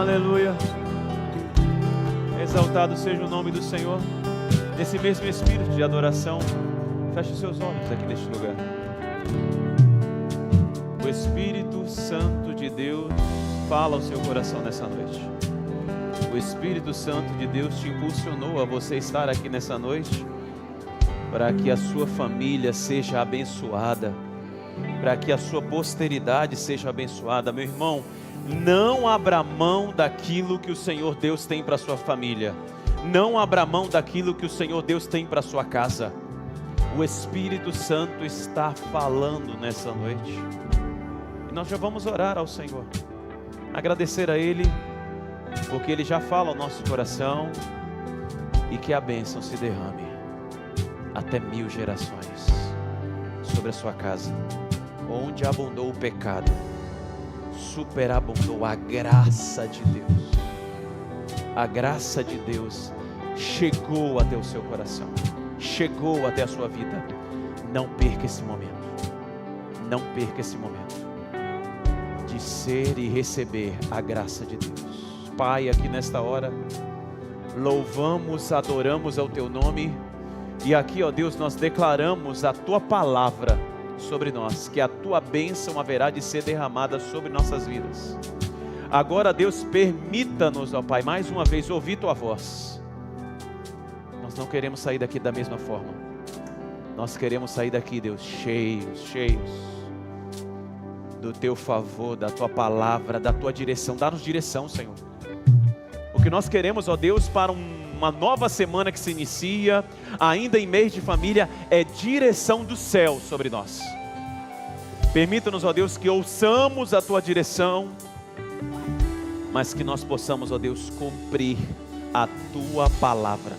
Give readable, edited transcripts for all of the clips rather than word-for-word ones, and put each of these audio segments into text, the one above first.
Aleluia. Exaltado seja o nome do Senhor. Nesse mesmo espírito de adoração, feche os seus olhos aqui neste lugar. O Espírito Santo de Deus fala ao seu coração nessa noite. O Espírito Santo de Deus te impulsionou a você estar aqui nessa noite, para que a sua família seja abençoada, para que a sua posteridade seja abençoada. Meu irmão, não abra mão daquilo que o Senhor Deus tem para a sua família. Não abra mão daquilo que o Senhor Deus tem para a sua casa. O Espírito Santo está falando nessa noite. E nós já vamos orar ao Senhor, agradecer a Ele, porque Ele já fala ao nosso coração, e que a bênção se derrame até 1000 gerações sobre a sua casa. Onde abundou o pecado, superabundou a graça de Deus. A graça de Deus chegou até o seu coração, chegou até a sua vida. Não perca esse momento, não perca esse momento de ser e receber a graça de Deus. Pai, aqui nesta hora, louvamos, adoramos ao Teu nome, e aqui, ó Deus, nós declaramos a Tua palavra sobre nós, que a Tua bênção haverá de ser derramada sobre nossas vidas. Agora, Deus, permita-nos, ó Pai, mais uma vez ouvir Tua voz. Nós não queremos sair daqui da mesma forma. Nós queremos sair daqui, Deus, cheios do Teu favor, da Tua palavra, da Tua direção. Dá-nos direção, Senhor. O que nós queremos, ó Deus, para uma nova semana que se inicia, ainda em mês de família, é direção do céu sobre nós. Permita-nos, ó Deus, que ouçamos a Tua direção, mas que nós possamos, ó Deus, cumprir a Tua palavra.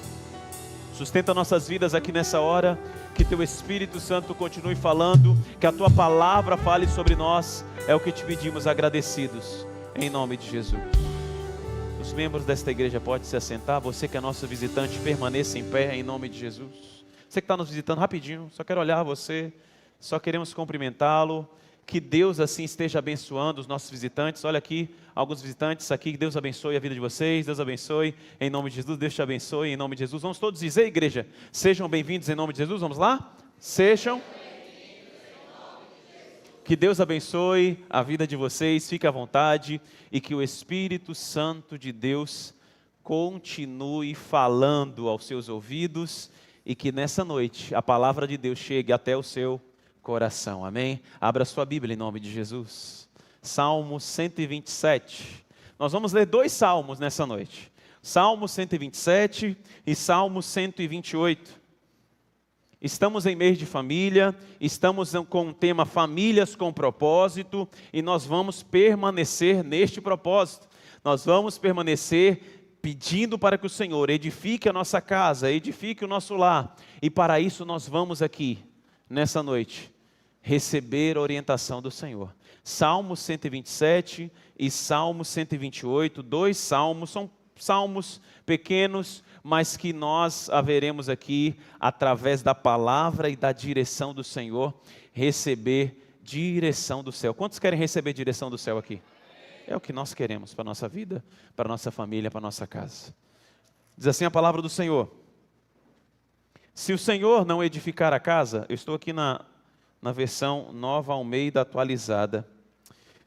Sustenta nossas vidas aqui nessa hora, que Teu Espírito Santo continue falando, que a Tua palavra fale sobre nós, é o que te pedimos agradecidos, em nome de Jesus. Os membros desta igreja podem se assentar. Você que é nosso visitante, permaneça em pé em nome de Jesus. Você que está nos visitando, rapidinho, só quero olhar você, só queremos cumprimentá-lo. Que Deus assim esteja abençoando os nossos visitantes. Olha aqui, alguns visitantes aqui, que Deus abençoe a vida de vocês. Deus abençoe em nome de Jesus. Deus te abençoe em nome de Jesus. Vamos todos dizer, igreja, sejam bem-vindos em nome de Jesus. Vamos lá? Sejam. Que Deus abençoe a vida de vocês, fique à vontade, e que o Espírito Santo de Deus continue falando aos seus ouvidos, e que nessa noite a palavra de Deus chegue até o seu coração, amém? Abra sua Bíblia em nome de Jesus. Salmo 127, nós vamos ler 2 salmos nessa noite, Salmo 127 e Salmo 128. Estamos em mês de família, estamos com o tema Famílias com Propósito, e nós vamos permanecer neste propósito. Nós vamos permanecer pedindo para que o Senhor edifique a nossa casa, edifique o nosso lar, e para isso nós vamos aqui, nessa noite, receber a orientação do Senhor. Salmo 127 e Salmo 128, 2 salmos, são salmos pequenos, mas que nós haveremos aqui, através da palavra e da direção do Senhor, receber direção do céu. Quantos querem receber direção do céu aqui? É o que nós queremos para a nossa vida, para a nossa família, para a nossa casa. Diz assim a palavra do Senhor: se o Senhor não edificar a casa, eu estou aqui na versão Nova Almeida atualizada.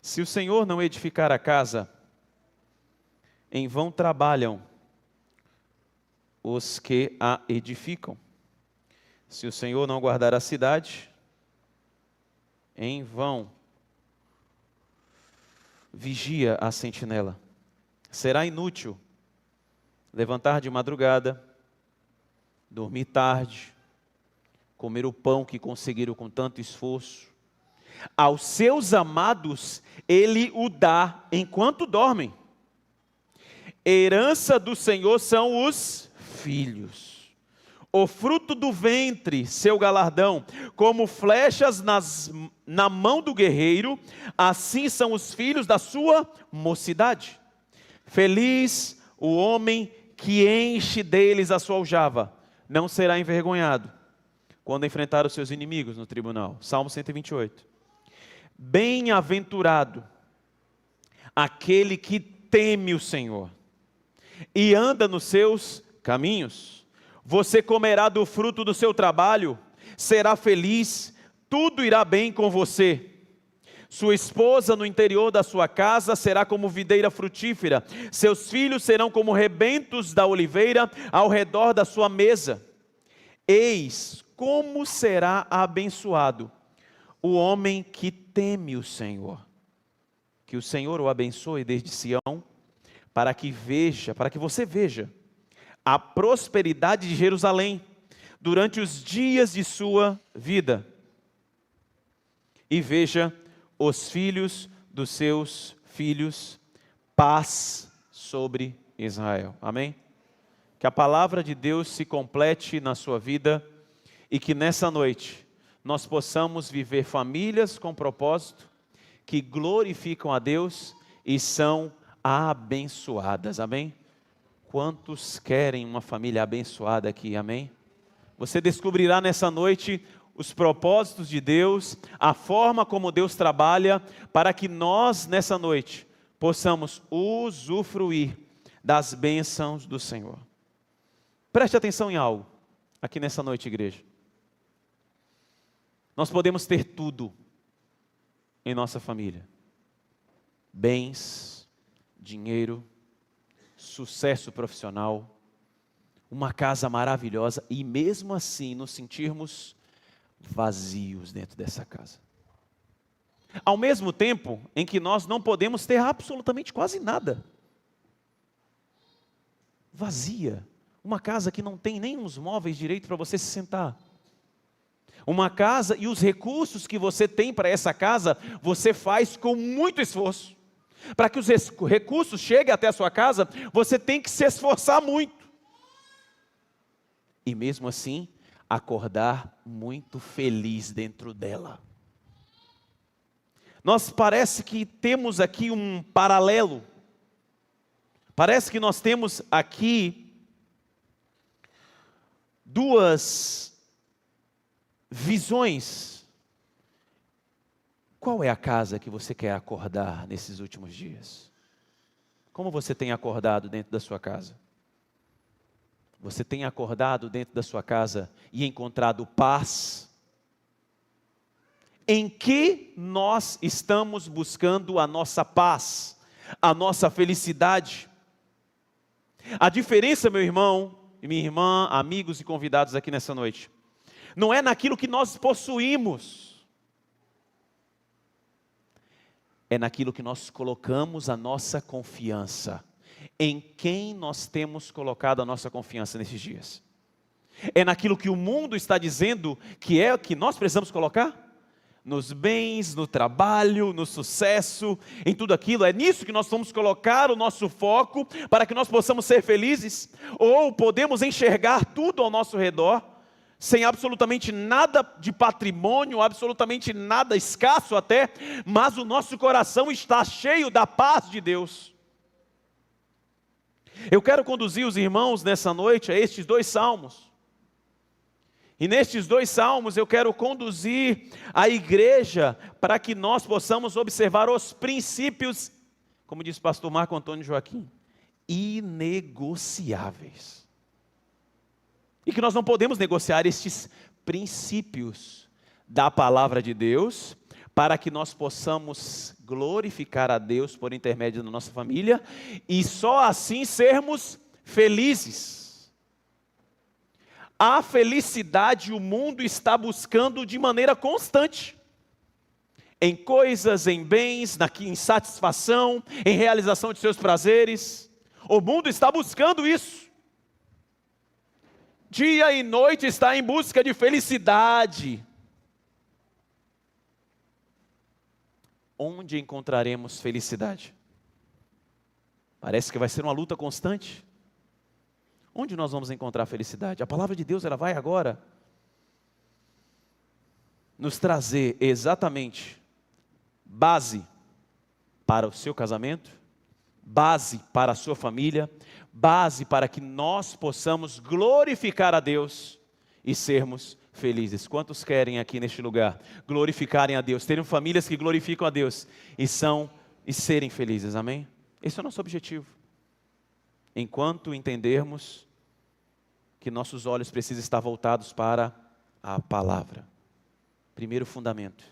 Se o Senhor não edificar a casa, em vão trabalham os que a edificam. Se o Senhor não guardar a cidade, em vão vigia a sentinela. Será inútil levantar de madrugada, dormir tarde, comer o pão que conseguiram com tanto esforço. Aos seus amados Ele o dá enquanto dormem. Herança do Senhor são os filhos, o fruto do ventre, seu galardão. Como flechas na mão do guerreiro, assim são os filhos da sua mocidade. Feliz o homem que enche deles a sua aljava, não será envergonhado quando enfrentar os seus inimigos no tribunal. Salmo 128. Bem-aventurado aquele que teme o Senhor e anda nos seus caminhos. Você comerá do fruto do seu trabalho, será feliz, tudo irá bem com você. Sua esposa no interior da sua casa será como videira frutífera, seus filhos serão como rebentos da oliveira ao redor da sua mesa. Eis como será abençoado o homem que teme o Senhor. Que o Senhor o abençoe desde Sião, para que você veja a prosperidade de Jerusalém durante os dias de sua vida, e veja os filhos dos seus filhos, paz sobre Israel. Amém? Que a palavra de Deus se complete na sua vida e que nessa noite nós possamos viver famílias com propósito, que glorificam a Deus e são abençoadas. Amém? Quantos querem uma família abençoada aqui? Amém? Você descobrirá nessa noite os propósitos de Deus, a forma como Deus trabalha, para que nós nessa noite possamos usufruir das bênçãos do Senhor. Preste atenção em algo aqui nessa noite, igreja. Nós podemos ter tudo em nossa família: bens, dinheiro, sucesso profissional, uma casa maravilhosa, e mesmo assim nos sentirmos vazios dentro dessa casa. Ao mesmo tempo em que nós não podemos ter absolutamente quase nada. Vazia. Uma casa que não tem nem uns móveis direito para você se sentar. Uma casa, e os recursos que você tem para essa casa, você faz com muito esforço. Para que os recursos cheguem até a sua casa, você tem que se esforçar muito. E mesmo assim, acordar muito feliz dentro dela. Nós parece que temos aqui um paralelo. Parece que nós temos aqui duas visões. Qual é a casa que você quer acordar nesses últimos dias? Como você tem acordado dentro da sua casa? Você tem acordado dentro da sua casa e encontrado paz? Em que nós estamos buscando a nossa paz, a nossa felicidade? A diferença, meu irmão e minha irmã, amigos e convidados aqui nessa noite, não é naquilo que nós possuímos, é naquilo que nós colocamos a nossa confiança. Em quem nós temos colocado a nossa confiança nesses dias? É naquilo que o mundo está dizendo que é o que nós precisamos colocar? Nos bens, no trabalho, no sucesso, em tudo aquilo? É nisso que nós vamos colocar o nosso foco para que nós possamos ser felizes? Ou podemos enxergar tudo ao nosso redor, sem absolutamente nada de patrimônio, absolutamente nada, escasso até, mas o nosso coração está cheio da paz de Deus? Eu quero conduzir os irmãos nessa noite a estes dois salmos. E nestes dois salmos eu quero conduzir a igreja para que nós possamos observar os princípios, como diz o pastor Marco Antônio Joaquim, inegociáveis. E que nós não podemos negociar estes princípios da palavra de Deus, para que nós possamos glorificar a Deus por intermédio da nossa família, e só assim sermos felizes. A felicidade o mundo está buscando de maneira constante. Em coisas, em bens, em satisfação, em realização de seus prazeres. O mundo está buscando isso. Dia e noite está em busca de felicidade. Onde encontraremos felicidade? Parece que vai ser uma luta constante. Onde nós vamos encontrar felicidade? A palavra de Deus, ela vai agora nos trazer exatamente base para o seu casamento, base para a sua família, base para que nós possamos glorificar a Deus e sermos felizes. Quantos querem aqui neste lugar glorificarem a Deus, terem famílias que glorificam a Deus e serem felizes? Amém? Esse é o nosso objetivo. Enquanto entendermos que nossos olhos precisam estar voltados para a palavra. Primeiro fundamento,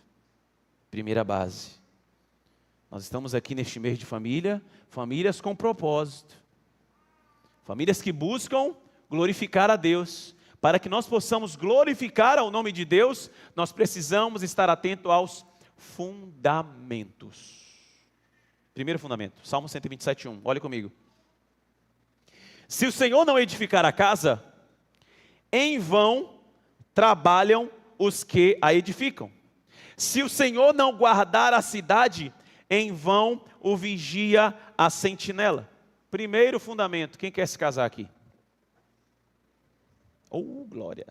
primeira base. Nós estamos aqui neste mês de família, famílias com propósito. Famílias que buscam glorificar a Deus. Para que nós possamos glorificar ao nome de Deus, nós precisamos estar atentos aos fundamentos. Primeiro fundamento, Salmo 127:1, olhe comigo. Se o Senhor não edificar a casa, em vão trabalham os que a edificam. Se o Senhor não guardar a cidade, em vão o vigia a sentinela. Primeiro fundamento, quem quer se casar aqui? Oh, glória.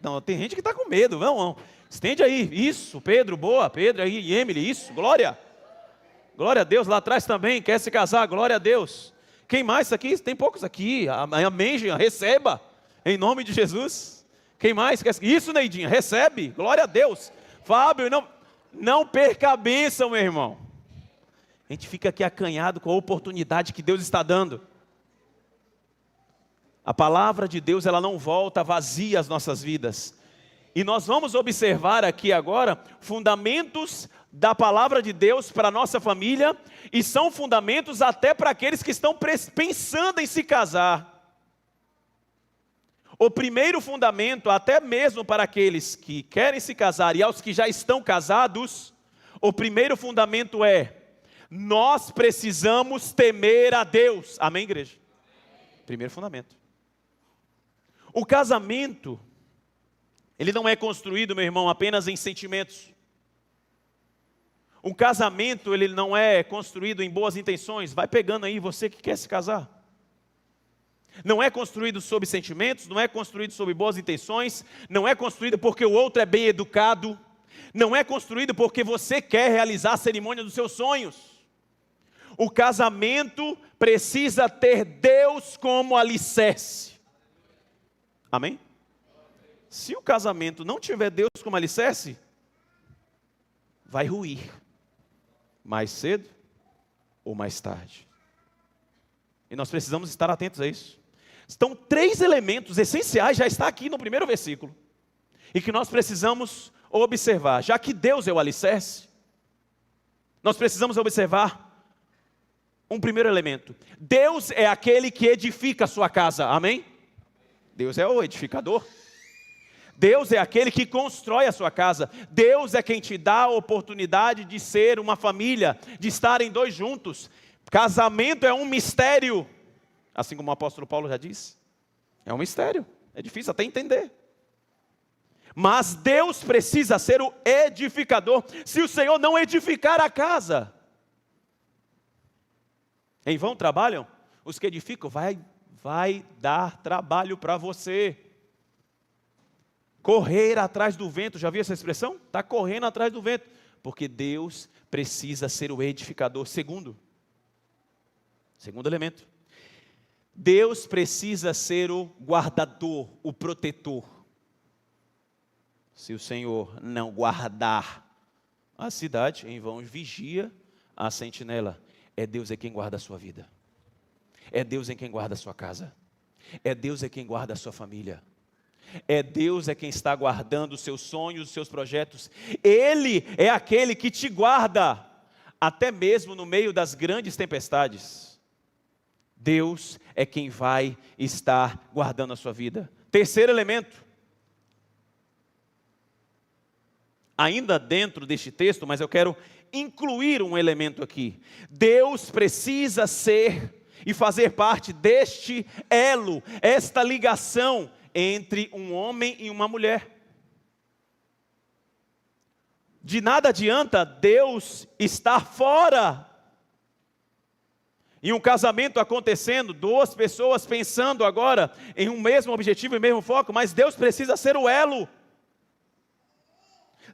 Não, tem gente que está com medo, não. Estende aí, isso, Pedro, boa, Pedro aí, e Emily, isso, glória. Glória a Deus, lá atrás também, quer se casar, glória a Deus. Quem mais aqui? Tem poucos aqui, amém, receba, em nome de Jesus. Quem mais quer? Isso, Neidinha, recebe, glória a Deus. Fábio, não perca a bênção, meu irmão. A gente fica aqui acanhado com a oportunidade que Deus está dando. A palavra de Deus, ela não volta vazia às nossas vidas. E nós vamos observar aqui agora fundamentos da palavra de Deus para a nossa família, e são fundamentos até para aqueles que estão pensando em se casar. O primeiro fundamento, até mesmo para aqueles que querem se casar e aos que já estão casados, o primeiro fundamento é: nós precisamos temer a Deus. Amém, igreja? Primeiro fundamento. O casamento, ele não é construído, meu irmão, apenas em sentimentos. Um casamento, ele não é construído em boas intenções. Vai pegando aí, você que quer se casar. Não é construído sob sentimentos, não é construído sob boas intenções, não é construído porque o outro é bem educado, não é construído porque você quer realizar a cerimônia dos seus sonhos. O casamento precisa ter Deus como alicerce. Amém? Se o casamento não tiver Deus como alicerce, vai ruir, mais cedo ou mais tarde. E nós precisamos estar atentos a isso. Estão 3 elementos essenciais, já está aqui no primeiro versículo, e que nós precisamos observar. Já que Deus é o alicerce, nós precisamos observar um primeiro elemento. Deus é aquele que edifica a sua casa, amém? Deus é o edificador. Deus é aquele que constrói a sua casa. Deus é quem te dá a oportunidade de ser uma família, de estarem 2 juntos. Casamento é um mistério, assim como o apóstolo Paulo já disse. É um mistério, é difícil até entender. Mas Deus precisa ser o edificador. Se o Senhor não edificar a casa, em vão trabalham os que edificam. Vai dar trabalho para você. Correr atrás do vento, já viu essa expressão? Está correndo atrás do vento, porque Deus precisa ser o edificador. Segundo elemento, Deus precisa ser o guardador, o protetor. Se o Senhor não guardar a cidade, em vão vigia a sentinela. É Deus quem guarda a sua vida. É Deus quem guarda a sua casa. É Deus quem guarda a sua família. É Deus quem está guardando os seus sonhos, os seus projetos. Ele é aquele que te guarda, até mesmo no meio das grandes tempestades. Deus é quem vai estar guardando a sua vida. Terceiro elemento, ainda dentro deste texto, mas eu quero incluir um elemento aqui. Deus precisa ser e fazer parte deste elo, esta ligação entre um homem e uma mulher. De nada adianta Deus estar fora. E um casamento acontecendo, 2 pessoas pensando agora em um mesmo objetivo e mesmo foco, mas Deus precisa ser o elo.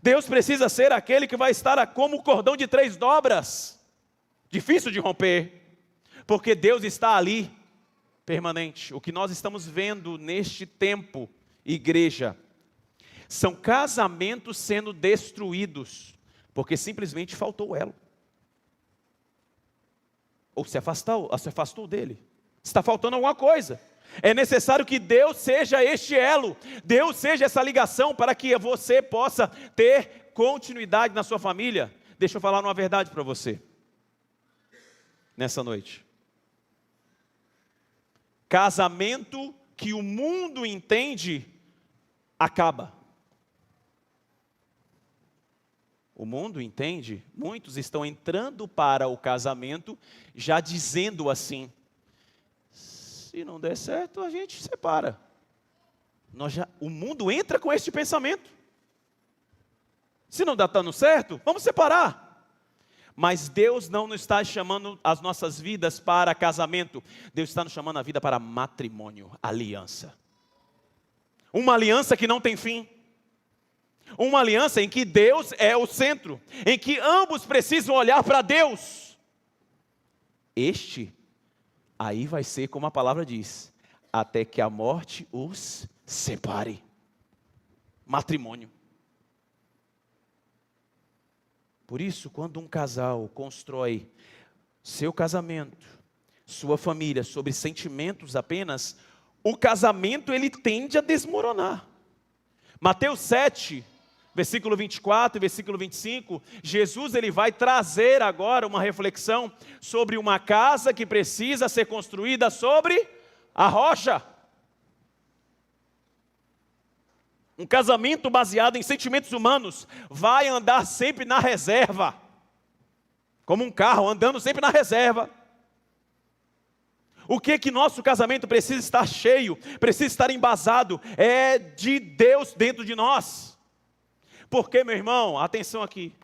Deus precisa ser aquele que vai estar como o cordão de 3 dobras. Difícil de romper, porque Deus está ali, permanente. O que nós estamos vendo neste tempo, igreja, são casamentos sendo destruídos, porque simplesmente faltou o elo. Ou se afastou dele. Está faltando alguma coisa. É necessário que Deus seja este elo, Deus seja essa ligação para que você possa ter continuidade na sua família. Deixa eu falar uma verdade para você, nessa noite. Casamento que o mundo entende, acaba. O mundo entende, muitos estão entrando para o casamento, já dizendo assim: se não der certo, a gente separa. O mundo entra com este pensamento. Se não dá dando certo, vamos separar. Mas Deus não nos está chamando as nossas vidas para casamento. Deus está nos chamando a vida para matrimônio, aliança. Uma aliança que não tem fim. Uma aliança em que Deus é o centro. Em que ambos precisam olhar para Deus. Aí vai ser como a palavra diz: até que a morte os separe. Matrimônio. Por isso, quando um casal constrói seu casamento, sua família, sobre sentimentos apenas, o casamento ele tende a desmoronar. Mateus 7, versículo 24 e versículo 25, Jesus ele vai trazer agora uma reflexão sobre uma casa que precisa ser construída sobre a rocha. Um casamento baseado em sentimentos humanos vai andar sempre na reserva. Como um carro andando sempre na reserva. O que nosso casamento precisa estar cheio, precisa estar embasado, é de Deus dentro de nós. Porque, meu irmão, atenção aqui.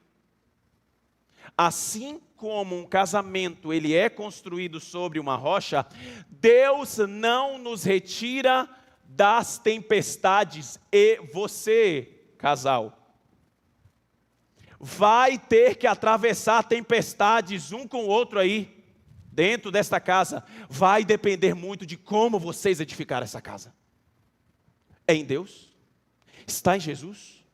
Assim como um casamento ele é construído sobre uma rocha, Deus não nos retira das tempestades. E você, casal, vai ter que atravessar tempestades um com o outro aí, dentro desta casa. Vai depender muito de como vocês edificaram essa casa. É em Deus? Está em Jesus?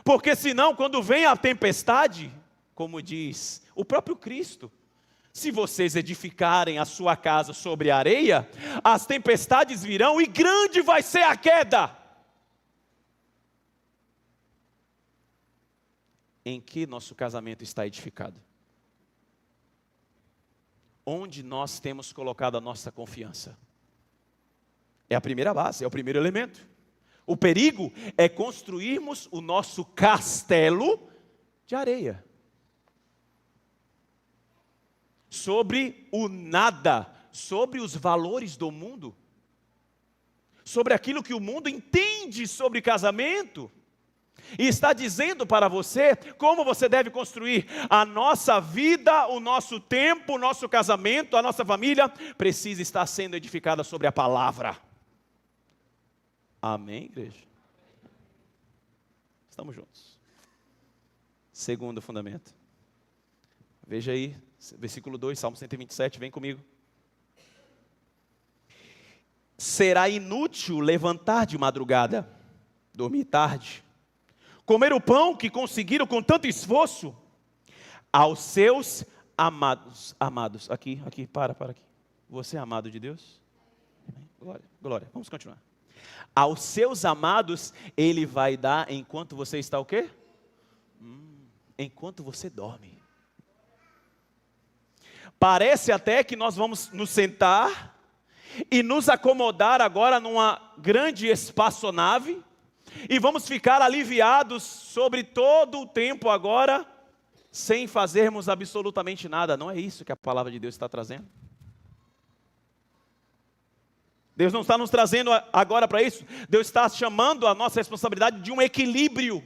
Porque senão, quando vem a tempestade, como diz o próprio Cristo, se vocês edificarem a sua casa sobre a areia, as tempestades virão e grande vai ser a queda. Em que nosso casamento está edificado? Onde nós temos colocado a nossa confiança? É a primeira base, é o primeiro elemento. O perigo é construirmos o nosso castelo de areia. Sobre o nada, sobre os valores do mundo, sobre aquilo que o mundo entende sobre casamento, e está dizendo para você como você deve construir a nossa vida, o nosso tempo, o nosso casamento, a nossa família, precisa estar sendo edificada sobre a palavra. Amém, igreja? Estamos juntos. Segundo fundamento. Veja aí, versículo 2, Salmo 127, vem comigo. Será inútil levantar de madrugada, dormir tarde, comer o pão que conseguiram com tanto esforço, aos seus amados, aqui, para aqui. Você é amado de Deus? Glória, vamos continuar. Aos seus amados, Ele vai dar enquanto você está o quê? Enquanto você dorme. Parece até que nós vamos nos sentar e nos acomodar agora numa grande espaçonave e vamos ficar aliviados sobre todo o tempo agora, sem fazermos absolutamente nada. Não é isso que a palavra de Deus está trazendo. Deus não está nos trazendo agora para isso. Deus está chamando a nossa responsabilidade de um equilíbrio.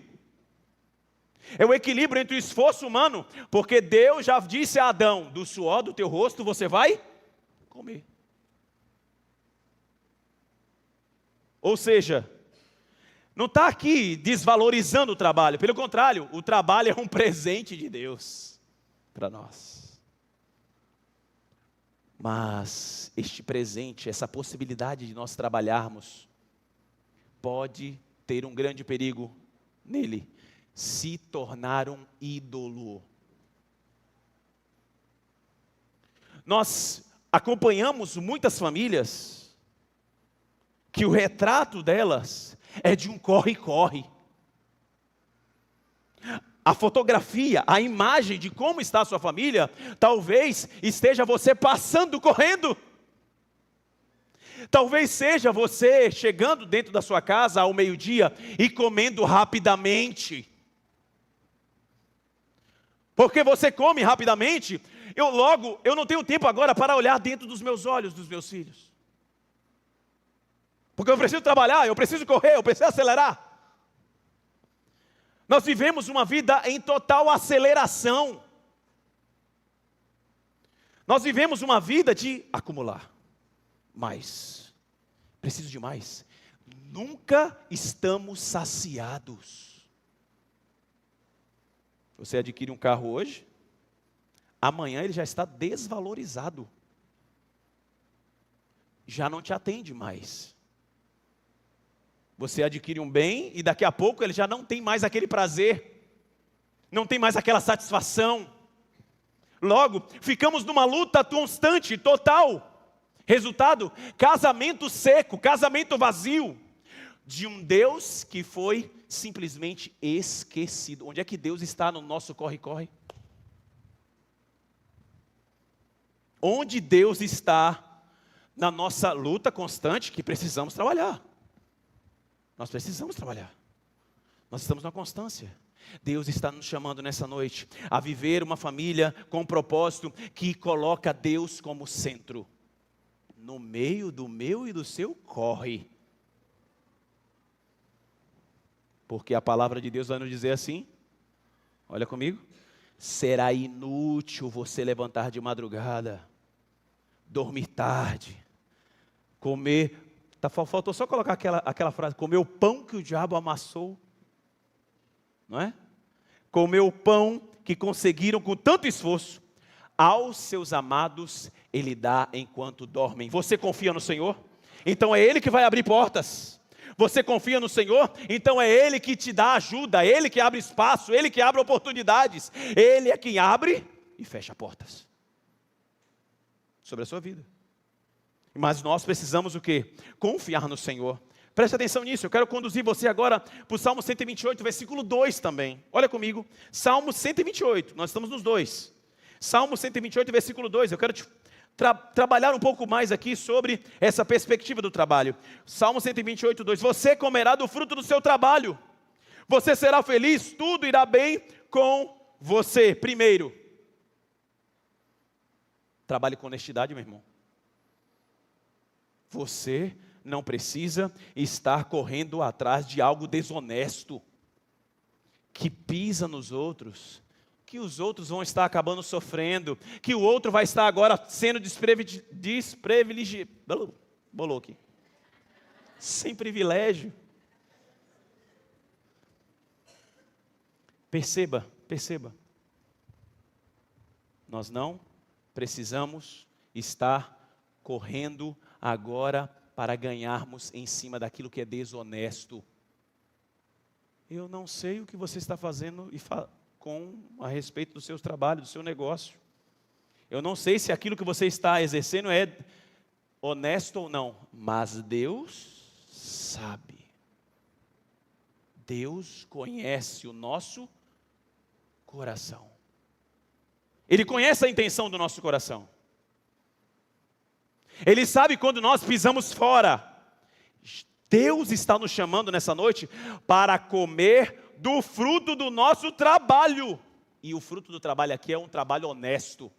É o equilíbrio entre o esforço humano, porque Deus já disse a Adão: do suor do teu rosto você vai comer. Ou seja, não está aqui desvalorizando o trabalho, pelo contrário, o trabalho é um presente de Deus para nós. Mas este presente, essa possibilidade de nós trabalharmos, pode ter um grande perigo nele: se tornar um ídolo. Nós acompanhamos muitas famílias que o retrato delas é de um corre-corre. A fotografia, a imagem de como está a sua família, talvez esteja você passando correndo. Talvez seja você chegando dentro da sua casa ao meio-dia e comendo rapidamente. Porque você come rapidamente, eu não tenho tempo agora para olhar dentro dos meus olhos dos meus filhos. Porque eu preciso trabalhar, eu preciso correr, eu preciso acelerar. Nós vivemos uma vida em total aceleração. Nós vivemos uma vida de acumular mais. Preciso de mais. Nunca estamos saciados. Você adquire um carro hoje, amanhã ele já está desvalorizado. Já não te atende mais. Você adquire um bem e daqui a pouco ele já não tem mais aquele prazer, não tem mais aquela satisfação. Logo, ficamos numa luta constante, total. Resultado, casamento seco, casamento vazio, de um Deus que foi simplesmente esquecido. Onde é que Deus está no nosso corre-corre? Onde Deus está na nossa luta constante que precisamos trabalhar? Nós precisamos trabalhar. Nós estamos na constância. Deus está nos chamando nessa noite a viver uma família com um propósito que coloca Deus como centro. No meio do meu e do seu corre. Porque a palavra de Deus vai nos dizer assim, olha comigo, será inútil você levantar de madrugada, dormir tarde, comer, faltou só colocar aquela frase, comer o pão que o diabo amassou, não é? Comer o pão que conseguiram com tanto esforço, aos seus amados Ele dá enquanto dormem. Você confia no Senhor? Então é Ele que vai abrir portas. Você confia no Senhor? Então é Ele que te dá ajuda, Ele que abre espaço, Ele que abre oportunidades. Ele é quem abre e fecha portas sobre a sua vida. Mas nós precisamos o quê? Confiar no Senhor. Preste atenção nisso, eu quero conduzir você agora para o Salmo 128, versículo 2 também. Olha comigo, Salmo 128, nós estamos nos dois. Salmo 128, versículo 2, eu quero trabalhar um pouco mais aqui sobre essa perspectiva do trabalho. Salmo 128, 2, você comerá do fruto do seu trabalho, você será feliz, tudo irá bem com você. Primeiro, trabalhe com honestidade, meu irmão. Você não precisa estar correndo atrás de algo desonesto, que pisa nos outros, que os outros vão estar acabando sofrendo, que o outro vai estar agora sendo desprivilegiado, bolou aqui, sem privilégio. Perceba, nós não precisamos estar correndo agora para ganharmos em cima daquilo que é desonesto. Eu não sei o que você está fazendo a respeito dos seus trabalhos, do seu negócio. Eu não sei se aquilo que você está exercendo é honesto ou não, mas Deus sabe. Deus conhece o nosso coração. Ele conhece a intenção do nosso coração. Ele sabe quando nós pisamos fora. Deus está nos chamando nessa noite para comer do fruto do nosso trabalho. E o fruto do trabalho aqui é um trabalho honesto.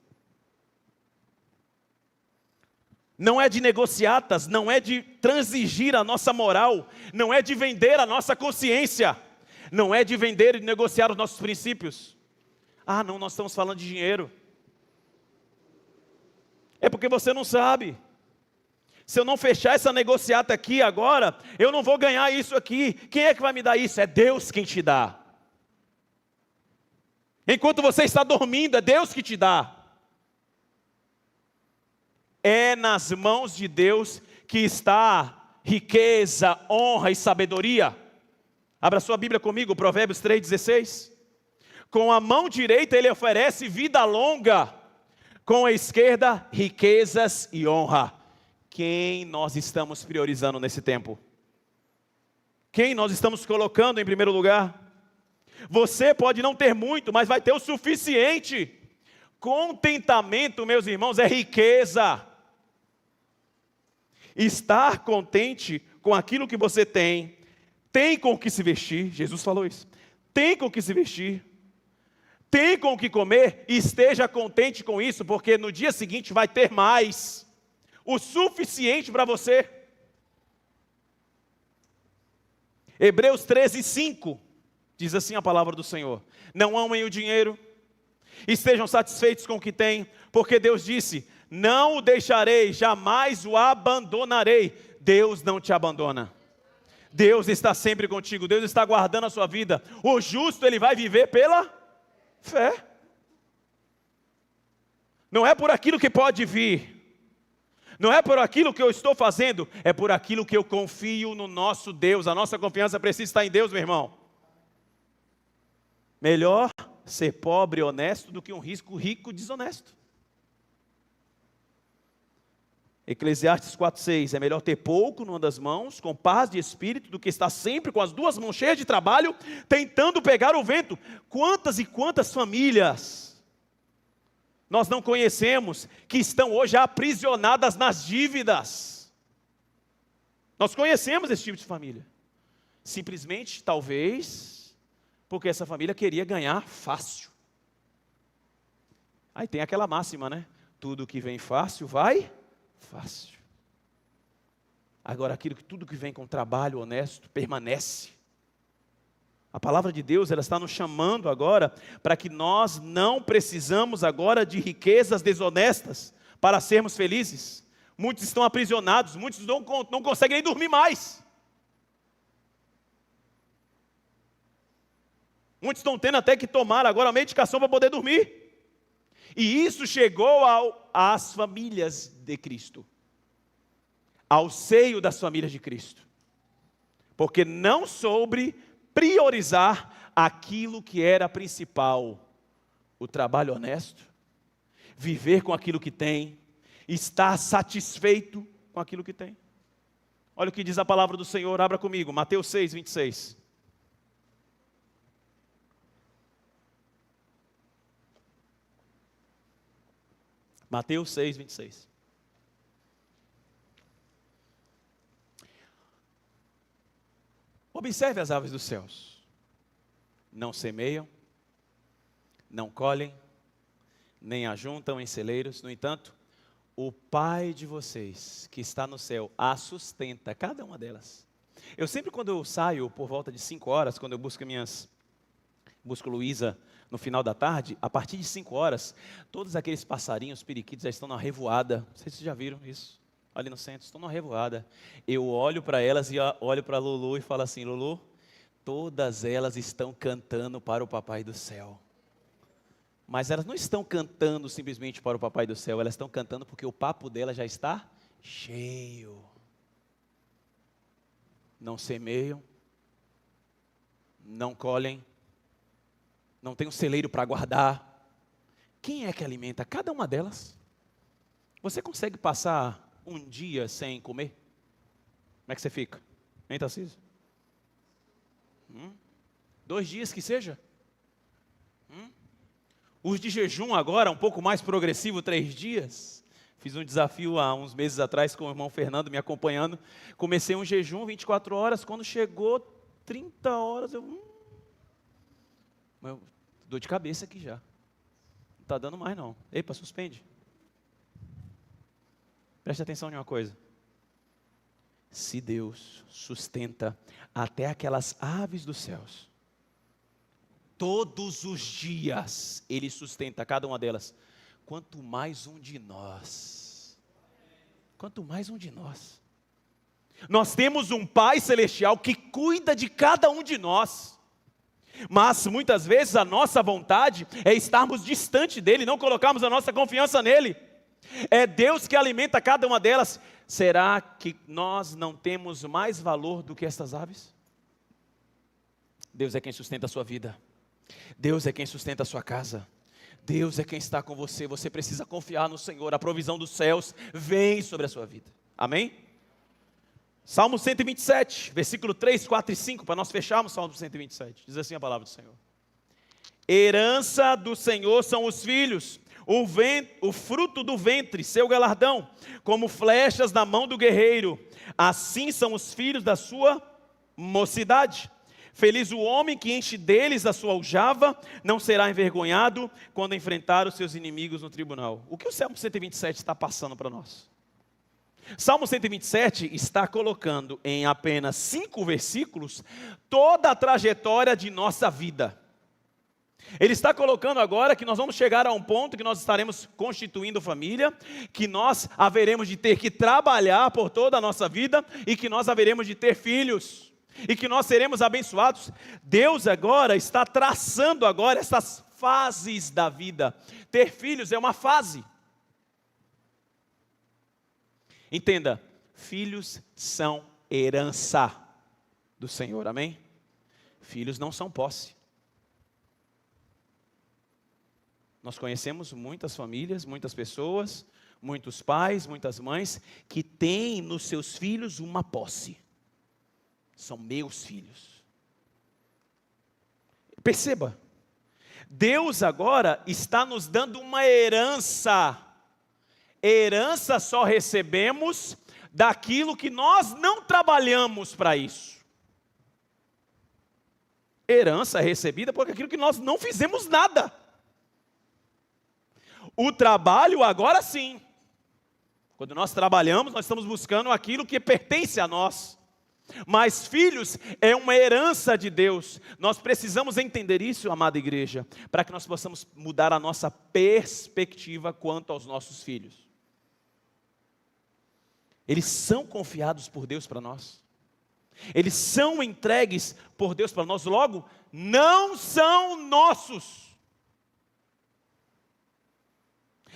Não é de negociatas, não é de transigir a nossa moral, não é de vender a nossa consciência, não é de vender e negociar os nossos princípios. Ah, não, nós estamos falando de dinheiro. É porque você não sabe. Se eu não fechar essa negociata aqui agora, eu não vou ganhar isso aqui. Quem é que vai me dar isso? É Deus quem te dá. Enquanto você está dormindo, é Deus que te dá. É nas mãos de Deus que está riqueza, honra e sabedoria. Abra sua Bíblia comigo, Provérbios 3,16. Com a mão direita ele oferece vida longa, Com a esquerda, riquezas e honra. Quem nós estamos priorizando nesse tempo? Quem nós estamos colocando em primeiro lugar? Você pode não ter muito, mas vai ter o suficiente. Contentamento, meus irmãos, é riqueza. Estar contente com aquilo que você tem com o que se vestir, Jesus falou isso, tem com o que se vestir, tem com o que comer, e esteja contente com isso, porque no dia seguinte vai ter mais, o suficiente para você. Hebreus 13:5, diz assim a palavra do Senhor: não amem o dinheiro, estejam satisfeitos com o que têm, porque Deus disse, não o deixarei, jamais o abandonarei. Deus não te abandona. Deus está sempre contigo, Deus está guardando a sua vida. O justo, ele vai viver pela fé. Não é por aquilo que pode vir, não é por aquilo que eu estou fazendo, é por aquilo que eu confio no nosso Deus. A nossa confiança precisa estar em Deus, meu irmão. Melhor ser pobre e honesto do que um rico desonesto. Eclesiastes 4:6, é melhor ter pouco numa das mãos, com paz de espírito, do que estar sempre com as duas mãos cheias de trabalho, tentando pegar o vento. Quantas e quantas famílias nós não conhecemos, que estão hoje aprisionadas nas dívidas? Nós conhecemos esse tipo de família, simplesmente, talvez, porque essa família queria ganhar fácil. Aí tem aquela máxima, né? Tudo que vem fácil, vai fácil. Agora, tudo que vem com trabalho honesto, permanece. A palavra de Deus, ela está nos chamando agora, para que nós não precisamos agora de riquezas desonestas, para sermos felizes. Muitos estão aprisionados, muitos não conseguem nem dormir mais. Muitos estão tendo até que tomar agora a medicação para poder dormir. E isso chegou às famílias de Cristo, ao seio das famílias de Cristo, porque não soube priorizar aquilo que era principal: o trabalho honesto, viver com aquilo que tem, estar satisfeito com aquilo que tem. Olha o que diz a palavra do Senhor, abra comigo, Mateus 6:26. Mateus 6:26. Observe as aves dos céus. Não semeiam, não colhem, nem ajuntam em celeiros. No entanto, o Pai de vocês, que está no céu, a sustenta, cada uma delas. Eu sempre, quando eu saio por volta de 5 horas, quando eu busco Luísa no final da tarde, a partir de 5 horas, todos aqueles passarinhos, periquitos, já estão na revoada. Não sei se vocês já viram isso, ali no centro, estão na revoada. Eu olho para elas e olho para a Lulu e falo assim: Lulu, todas elas estão cantando para o Papai do Céu. Mas elas não estão cantando simplesmente para o Papai do Céu, elas estão cantando porque o papo delas já está cheio. Não semeiam, não colhem, não tem um celeiro para guardar. Quem é que alimenta cada uma delas? Você consegue passar um dia sem comer? Como é que você fica? Hein, Tarcísio? 2 dias que seja? Os de jejum agora, um pouco mais progressivo, 3 dias. Fiz um desafio há uns meses atrás com o irmão Fernando me acompanhando. Comecei um jejum 24 horas, quando chegou 30 horas, eu dor de cabeça aqui já. Não está dando mais não. Epa, suspende. Preste atenção em uma coisa. Se Deus sustenta até aquelas aves dos céus, todos os dias Ele sustenta cada uma delas, quanto mais um de nós. Quanto mais um de nós. Nós temos um Pai Celestial que cuida de cada um de nós. Mas muitas vezes a nossa vontade é estarmos distante dEle, não colocarmos a nossa confiança nele. É Deus que alimenta cada uma delas. Será que nós não temos mais valor do que estas aves? Deus é quem sustenta a sua vida. Deus é quem sustenta a sua casa. Deus é quem está com você. Você precisa confiar no Senhor. A provisão dos céus vem sobre a sua vida. Amém? Salmo 127, versículo 3, 4 e 5, para nós fecharmos o Salmo 127. Diz assim a palavra do Senhor. Herança do Senhor são os filhos, o fruto do ventre, seu galardão, como flechas na mão do guerreiro. Assim são os filhos da sua mocidade. Feliz o homem que enche deles a sua aljava, não será envergonhado quando enfrentar os seus inimigos no tribunal. O que o Salmo 127 está passando para nós? Salmo 127 está colocando em apenas 5 versículos toda a trajetória de nossa vida. Ele está colocando agora que nós vamos chegar a um ponto que nós estaremos constituindo família, que nós haveremos de ter que trabalhar por toda a nossa vida e que nós haveremos de ter filhos e que nós seremos abençoados. Deus agora está traçando agora essas fases da vida. Ter filhos é uma fase. Entenda, filhos são herança do Senhor, amém? Filhos não são posse. Nós conhecemos muitas famílias, muitas pessoas, muitos pais, muitas mães, que têm nos seus filhos uma posse. São meus filhos. Perceba, Deus agora está nos dando uma herança. Herança só recebemos daquilo que nós não trabalhamos para isso. Herança recebida por aquilo que nós não fizemos nada. O trabalho agora sim. Quando nós trabalhamos, nós estamos buscando aquilo que pertence a nós. Mas filhos é uma herança de Deus. Nós precisamos entender isso, amada igreja, para que nós possamos mudar a nossa perspectiva quanto aos nossos filhos. Eles são confiados por Deus para nós. Eles são entregues por Deus para nós. Logo, não são nossos.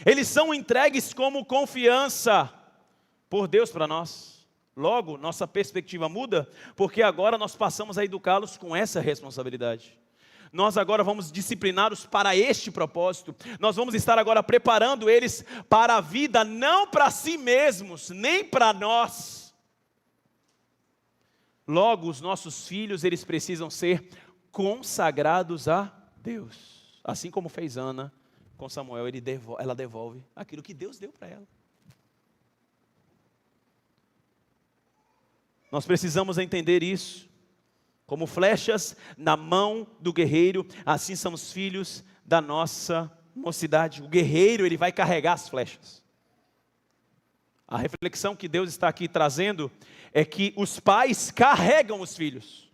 Eles são entregues como confiança por Deus para nós. Logo, nossa perspectiva muda, porque agora nós passamos a educá-los com essa responsabilidade. Nós agora vamos discipliná-los para este propósito. Nós vamos estar agora preparando eles para a vida, não para si mesmos, nem para nós. Logo, os nossos filhos, eles precisam ser consagrados a Deus. Assim como fez Ana com Samuel, ela devolve aquilo que Deus deu para ela. Nós precisamos entender isso. Como flechas na mão do guerreiro, assim são os filhos da nossa mocidade. O guerreiro, ele vai carregar as flechas. A reflexão que Deus está aqui trazendo é que os pais carregam os filhos.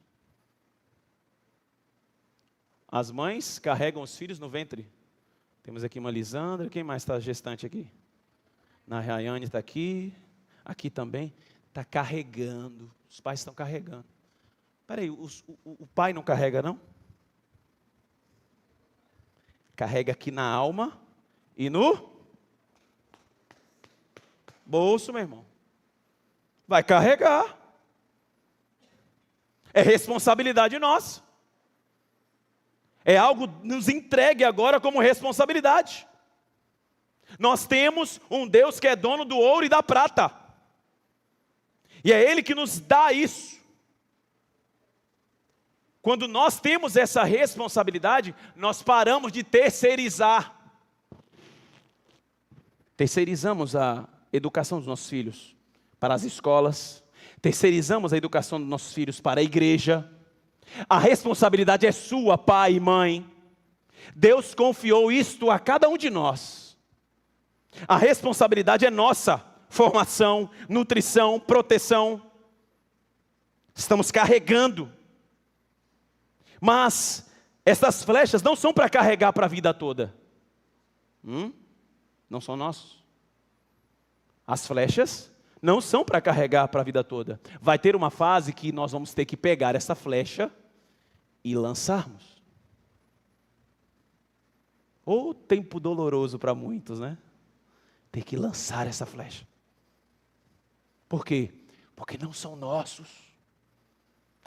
As mães carregam os filhos no ventre. Temos aqui uma Lisandra, quem mais está gestante aqui? Na Rayane está aqui, aqui também. Está carregando, os pais estão carregando. Espera aí, o pai não carrega não? Carrega aqui na alma e no bolso, meu irmão. Vai carregar. É responsabilidade nossa. É algo nos entregue agora como responsabilidade. Nós temos um Deus que é dono do ouro e da prata. E é Ele que nos dá isso. Quando nós temos essa responsabilidade, nós paramos de terceirizar. Terceirizamos a educação dos nossos filhos para as escolas. Terceirizamos a educação dos nossos filhos para a igreja. A responsabilidade é sua, pai e mãe. Deus confiou isto a cada um de nós. A responsabilidade é nossa. Formação, nutrição, proteção. Estamos carregando. Mas essas flechas não são para carregar para a vida toda. Não são nossos. As flechas não são para carregar para a vida toda. Vai ter uma fase que nós vamos ter que pegar essa flecha e lançarmos. Ô tempo doloroso para muitos, né? Ter que lançar essa flecha. Por quê? Porque não são nossos.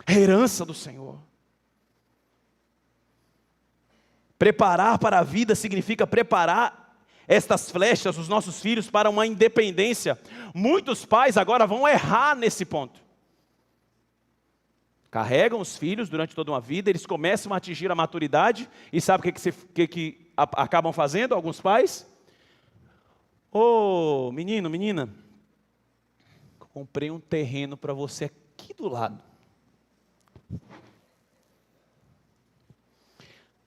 É herança do Senhor. Preparar para a vida significa preparar estas flechas, os nossos filhos, para uma independência. Muitos pais agora vão errar nesse ponto. Carregam os filhos durante toda uma vida, eles começam a atingir a maturidade, e sabe o que acabam fazendo alguns pais? Ô, menino, menina, comprei um terreno para você aqui do lado.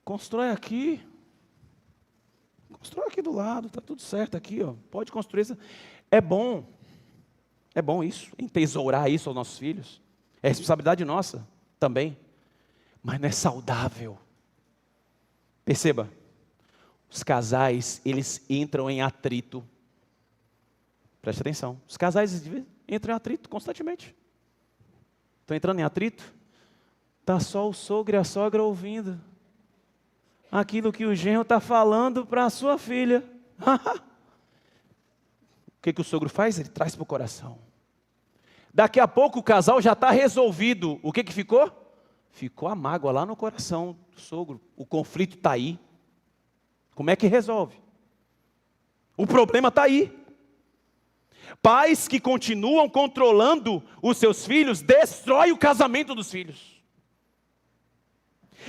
Constrói aqui do lado, está tudo certo aqui, ó. Pode construir. É bom isso, entesourar isso aos nossos filhos. É responsabilidade nossa também, mas não é saudável. Perceba, os casais, eles entram em atrito. Preste atenção, os casais entram em atrito constantemente. Estão entrando em atrito, está só o sogro e a sogra ouvindo aquilo que o genro está falando para a sua filha. O que o sogro faz? Ele traz para o coração. Daqui a pouco o casal já está resolvido. O que ficou? Ficou a mágoa lá no coração do sogro. O conflito está aí. Como é que resolve? O problema está aí. Pais que continuam controlando os seus filhos, destrói o casamento dos filhos.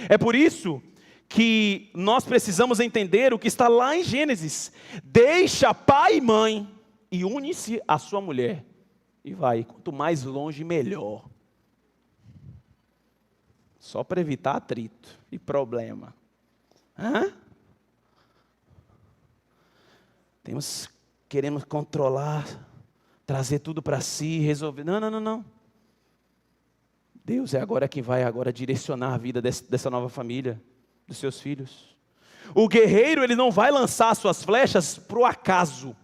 É por isso que nós precisamos entender o que está lá em Gênesis. Deixa pai e mãe e une-se à sua mulher. E vai, quanto mais longe, melhor. Só para evitar atrito e problema. Queremos controlar, trazer tudo para si, resolver. Não. Deus é agora quem vai agora direcionar a vida dessa nova família, dos seus filhos. O guerreiro, ele não vai lançar suas flechas para o acaso.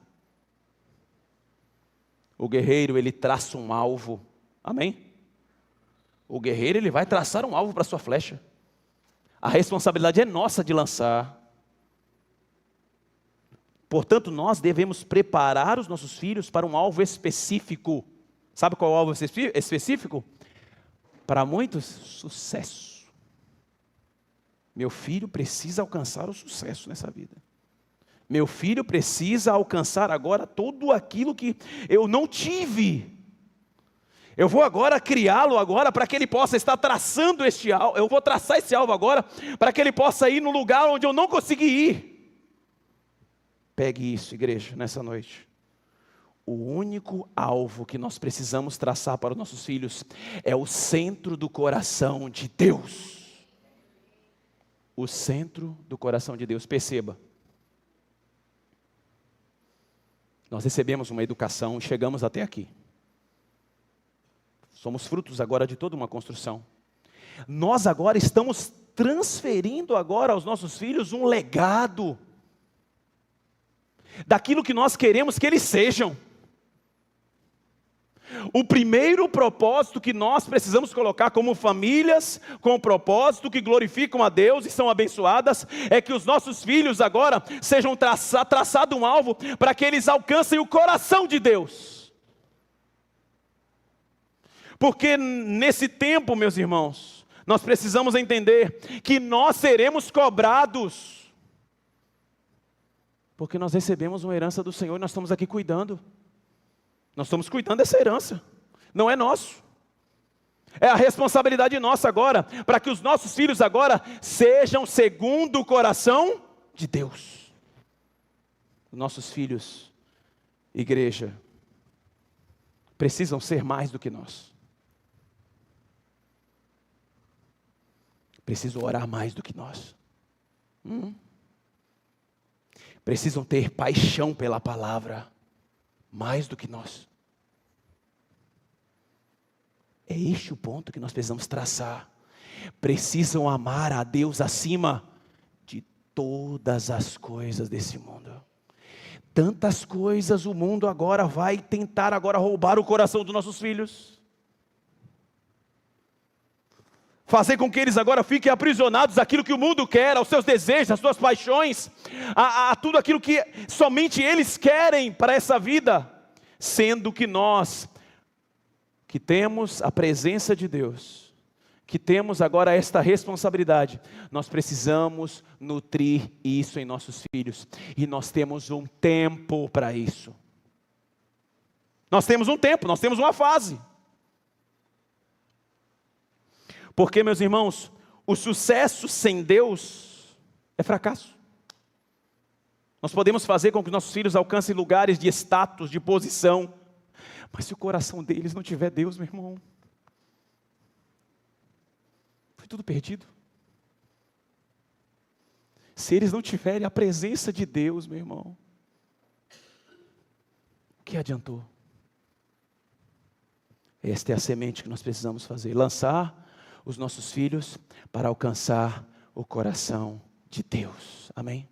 O guerreiro, ele traça um alvo. Amém? O guerreiro, ele vai traçar um alvo para a sua flecha. A responsabilidade é nossa de lançar. Portanto, nós devemos preparar os nossos filhos para um alvo específico. Sabe qual é o alvo específico? Para muitos, sucesso. Meu filho precisa alcançar o sucesso nessa vida. Meu filho precisa alcançar agora tudo aquilo que eu não tive. Eu vou agora criá-lo agora para que ele possa estar traçando este alvo. Eu vou traçar esse alvo agora para que ele possa ir no lugar onde eu não consegui ir. Pegue isso, igreja, nessa noite. O único alvo que nós precisamos traçar para os nossos filhos é o centro do coração de Deus. O centro do coração de Deus. Perceba. Nós recebemos uma educação e chegamos até aqui. Somos frutos agora de toda uma construção. Nós agora estamos transferindo agora aos nossos filhos um legado. Daquilo que nós queremos que eles sejam. O primeiro propósito que nós precisamos colocar como famílias, com um propósito que glorificam a Deus e são abençoadas, é que os nossos filhos agora sejam traçado um alvo para que eles alcancem o coração de Deus. Porque nesse tempo, meus irmãos, nós precisamos entender que nós seremos cobrados. Porque nós recebemos uma herança do Senhor e nós estamos aqui cuidando. Nós estamos cuidando dessa herança, não é nosso. É a responsabilidade nossa agora, para que os nossos filhos agora sejam segundo o coração de Deus. Os nossos filhos, igreja, precisam ser mais do que nós. Precisam orar mais do que nós. Precisam ter paixão pela palavra. Mais do que nós. É este o ponto que nós precisamos traçar. Precisam amar a Deus acima de todas as coisas desse mundo. Tantas coisas o mundo agora vai tentar agora roubar o coração dos nossos filhos. Fazer com que eles agora fiquem aprisionados àquilo que o mundo quer, aos seus desejos, às suas paixões, a tudo aquilo que somente eles querem para essa vida. Sendo que nós, que temos a presença de Deus, que temos agora esta responsabilidade, nós precisamos nutrir isso em nossos filhos. E nós temos um tempo para isso. Nós temos um tempo, nós temos uma fase. Porque, meus irmãos, o sucesso sem Deus é fracasso. Nós podemos fazer com que nossos filhos alcancem lugares de status, de posição, mas se o coração deles não tiver Deus, meu irmão, foi tudo perdido. Se eles não tiverem a presença de Deus, meu irmão, o que adiantou? Esta é a semente que nós precisamos fazer, lançar os nossos filhos para alcançar o coração de Deus. Amém?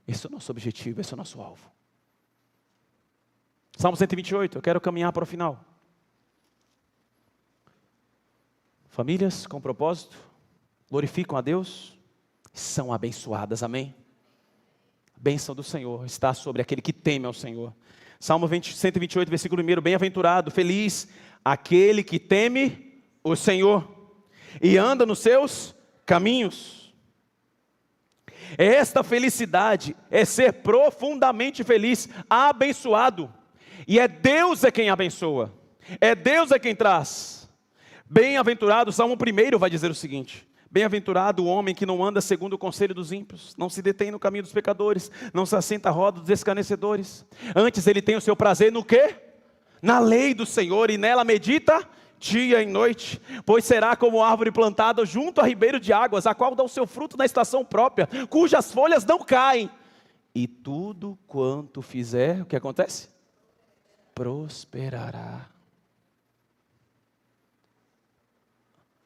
Esse é o nosso objetivo, esse é o nosso alvo. Salmo 128, eu quero caminhar para o final. Famílias com propósito, glorificam a Deus, são abençoadas, amém? A bênção do Senhor está sobre aquele que teme ao Senhor. Salmo 128, versículo 1, bem-aventurado, feliz, aquele que teme o Senhor e anda nos seus caminhos. Esta felicidade é ser profundamente feliz, abençoado. E é Deus quem abençoa, é Deus quem traz. Bem-aventurado, Salmo 1 vai dizer o seguinte: bem-aventurado o homem que não anda segundo o conselho dos ímpios, não se detém no caminho dos pecadores, não se assenta à roda dos escarnecedores. Antes ele tem o seu prazer no quê? Na lei do Senhor, e nela medita dia e noite. Pois será como árvore plantada junto a ribeiro de águas, a qual dá o seu fruto na estação própria, cujas folhas não caem. E tudo quanto fizer, o que acontece? Prosperará.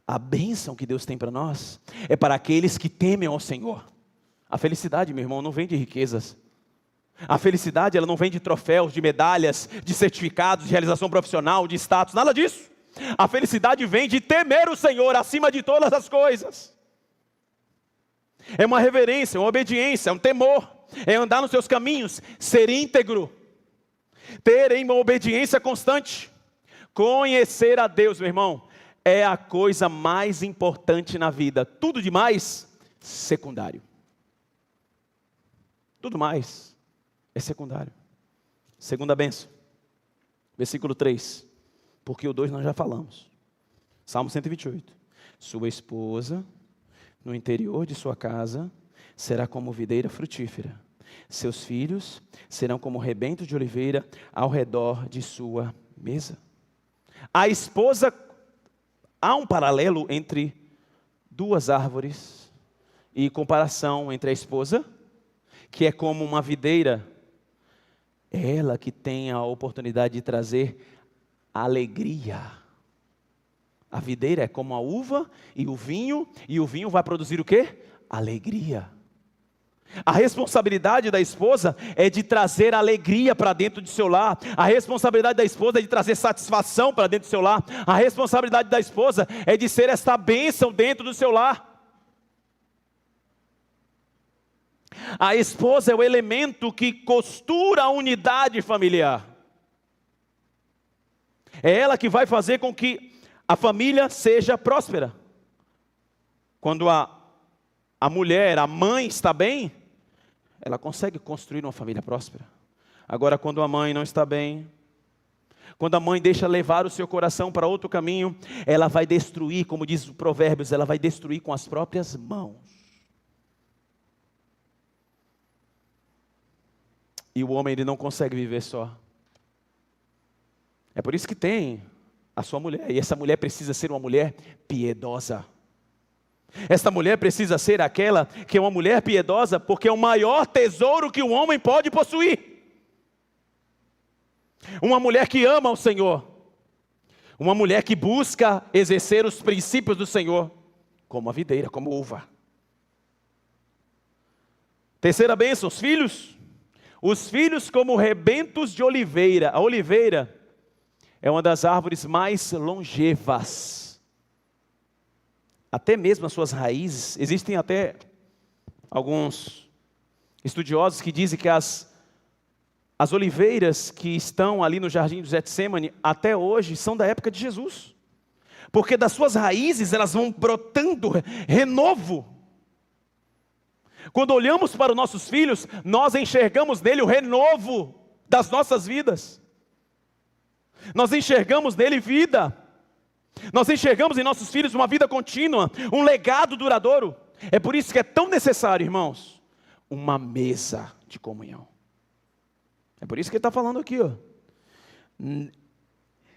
A bênção que Deus tem para nós é para aqueles que temem ao Senhor. A felicidade, meu irmão, não vem de riquezas. A felicidade, ela não vem de troféus, de medalhas, de certificados, de realização profissional, de status, nada disso. A felicidade vem de temer o Senhor acima de todas as coisas. É uma reverência, uma obediência, é um temor, é andar nos seus caminhos, ser íntegro, ter uma obediência constante. Conhecer a Deus, meu irmão, é a coisa mais importante na vida. Tudo demais, secundário. Tudo mais é secundário. Segunda bênção, versículo 3. Porque o 2 nós já falamos. Salmo 128. Sua esposa, no interior de sua casa, será como videira frutífera. Seus filhos serão como rebentos de oliveira ao redor de sua mesa. A esposa, há um paralelo entre duas árvores e comparação entre a esposa, que é como uma videira, é ela que tem a oportunidade de trazer alegria. A videira é como a uva e o vinho vai produzir o quê? Alegria. A responsabilidade da esposa é de trazer alegria para dentro de seu lar. A responsabilidade da esposa é de trazer satisfação para dentro do seu lar. A responsabilidade da esposa é de ser esta bênção dentro do seu lar. A esposa é o elemento que costura a unidade familiar. É ela que vai fazer com que a família seja próspera. Quando a mulher, a mãe está bem, ela consegue construir uma família próspera. Agora, quando a mãe não está bem, quando a mãe deixa levar o seu coração para outro caminho, ela vai destruir, como diz o Provérbios, ela vai destruir com as próprias mãos. E o homem, ele não consegue viver só. É por isso que tem a sua mulher, e essa mulher precisa ser uma mulher piedosa. Esta mulher precisa ser aquela que é uma mulher piedosa, porque é o maior tesouro que um homem pode possuir. Uma mulher que ama o Senhor, uma mulher que busca exercer os princípios do Senhor, como a videira, como uva. Terceira bênção, os filhos. Os filhos como rebentos de oliveira. A oliveira é uma das árvores mais longevas. Até mesmo as suas raízes, existem até alguns estudiosos que dizem que as oliveiras que estão ali no jardim do Getsêmani, até hoje, são da época de Jesus. porque das suas raízes elas vão brotando renovo. Quando olhamos para os nossos filhos, nós enxergamos nele o renovo das nossas vidas. Nós enxergamos nele vida. Nós enxergamos em nossos filhos uma vida contínua, um legado duradouro. É por isso que é tão necessário, irmãos, uma mesa de comunhão. É por isso que ele está falando aqui, ó.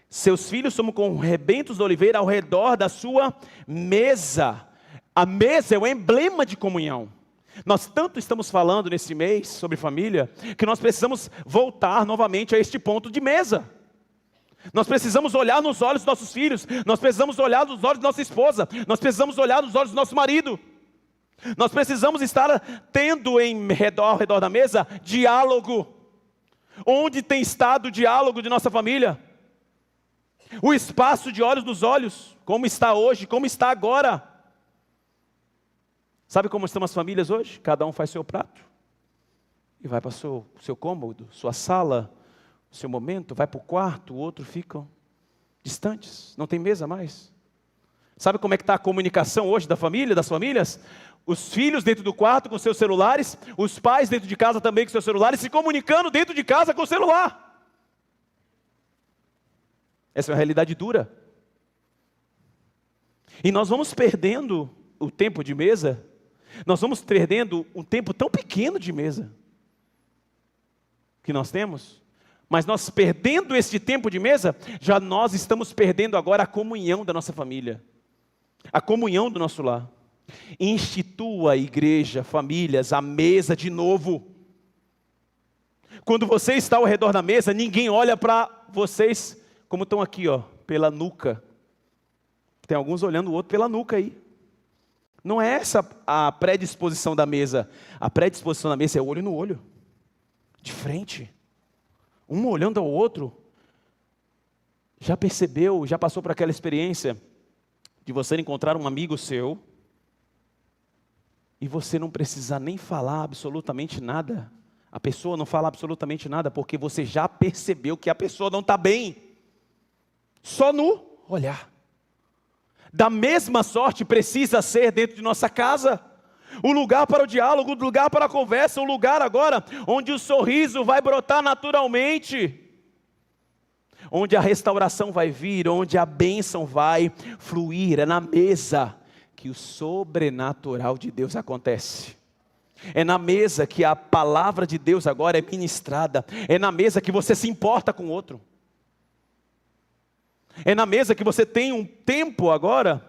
Seus filhos são como rebentos de oliveira ao redor da sua mesa. A mesa é o emblema de comunhão. Nós tanto estamos falando nesse mês sobre família, que nós precisamos voltar novamente a este ponto de mesa. Nós precisamos olhar nos olhos dos nossos filhos, nós precisamos olhar nos olhos da nossa esposa, nós precisamos olhar nos olhos do nosso marido. Nós precisamos estar tendo ao redor da mesa, diálogo. Onde tem estado o diálogo de nossa família? O espaço de olhos nos olhos, como está hoje, como está agora? Sabe como estão as famílias hoje? Cada um faz seu prato e vai para o seu cômodo, sua sala, o seu momento, vai para o quarto, o outro ficam distantes, não tem mesa mais. Sabe como é que está a comunicação hoje da família, das famílias? Os filhos dentro do quarto com seus celulares, os pais dentro de casa também com seus celulares, se comunicando dentro de casa com o celular. Essa é uma realidade dura. E nós vamos perdendo o tempo de mesa, nós vamos perdendo um tempo tão pequeno de mesa que nós temos, mas nós perdendo esse tempo de mesa, já nós estamos perdendo agora a comunhão da nossa família, a comunhão do nosso lar. Institua a igreja, famílias, a mesa de novo. Quando você está ao redor da mesa, ninguém olha para vocês como estão aqui, ó, pela nuca. Tem alguns olhando o outro pela nuca aí. Não é essa a predisposição da mesa. A predisposição da mesa é olho no olho, de frente, um olhando ao outro. Já percebeu, já passou por aquela experiência de você encontrar um amigo seu e você não precisa nem falar absolutamente nada? A pessoa não fala absolutamente nada porque você já percebeu que a pessoa não está bem, só no olhar. Da mesma sorte precisa ser dentro de nossa casa, o lugar para o diálogo, o lugar para a conversa, o lugar agora onde o sorriso vai brotar naturalmente, onde a restauração vai vir, onde a bênção vai fluir. É na mesa que o sobrenatural de Deus acontece. É na mesa que a palavra de Deus agora é ministrada. É na mesa que você se importa com o outro. É na mesa que você tem um tempo agora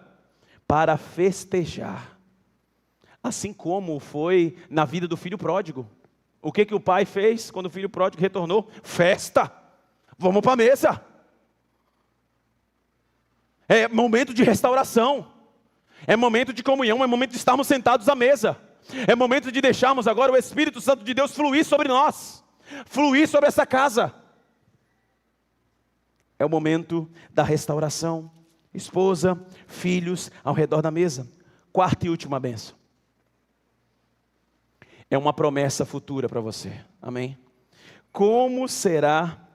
para festejar. Assim como foi na vida do filho pródigo. O que o pai fez quando o filho pródigo retornou? Festa! Vamos para a mesa. É momento de restauração. É momento de comunhão, é momento de estarmos sentados à mesa. É momento de deixarmos agora o Espírito Santo de Deus fluir sobre nós. Fluir sobre essa casa. É o momento da restauração. Esposa, filhos ao redor da mesa. Quarta e última bênção. É uma promessa futura para você. Amém? Como será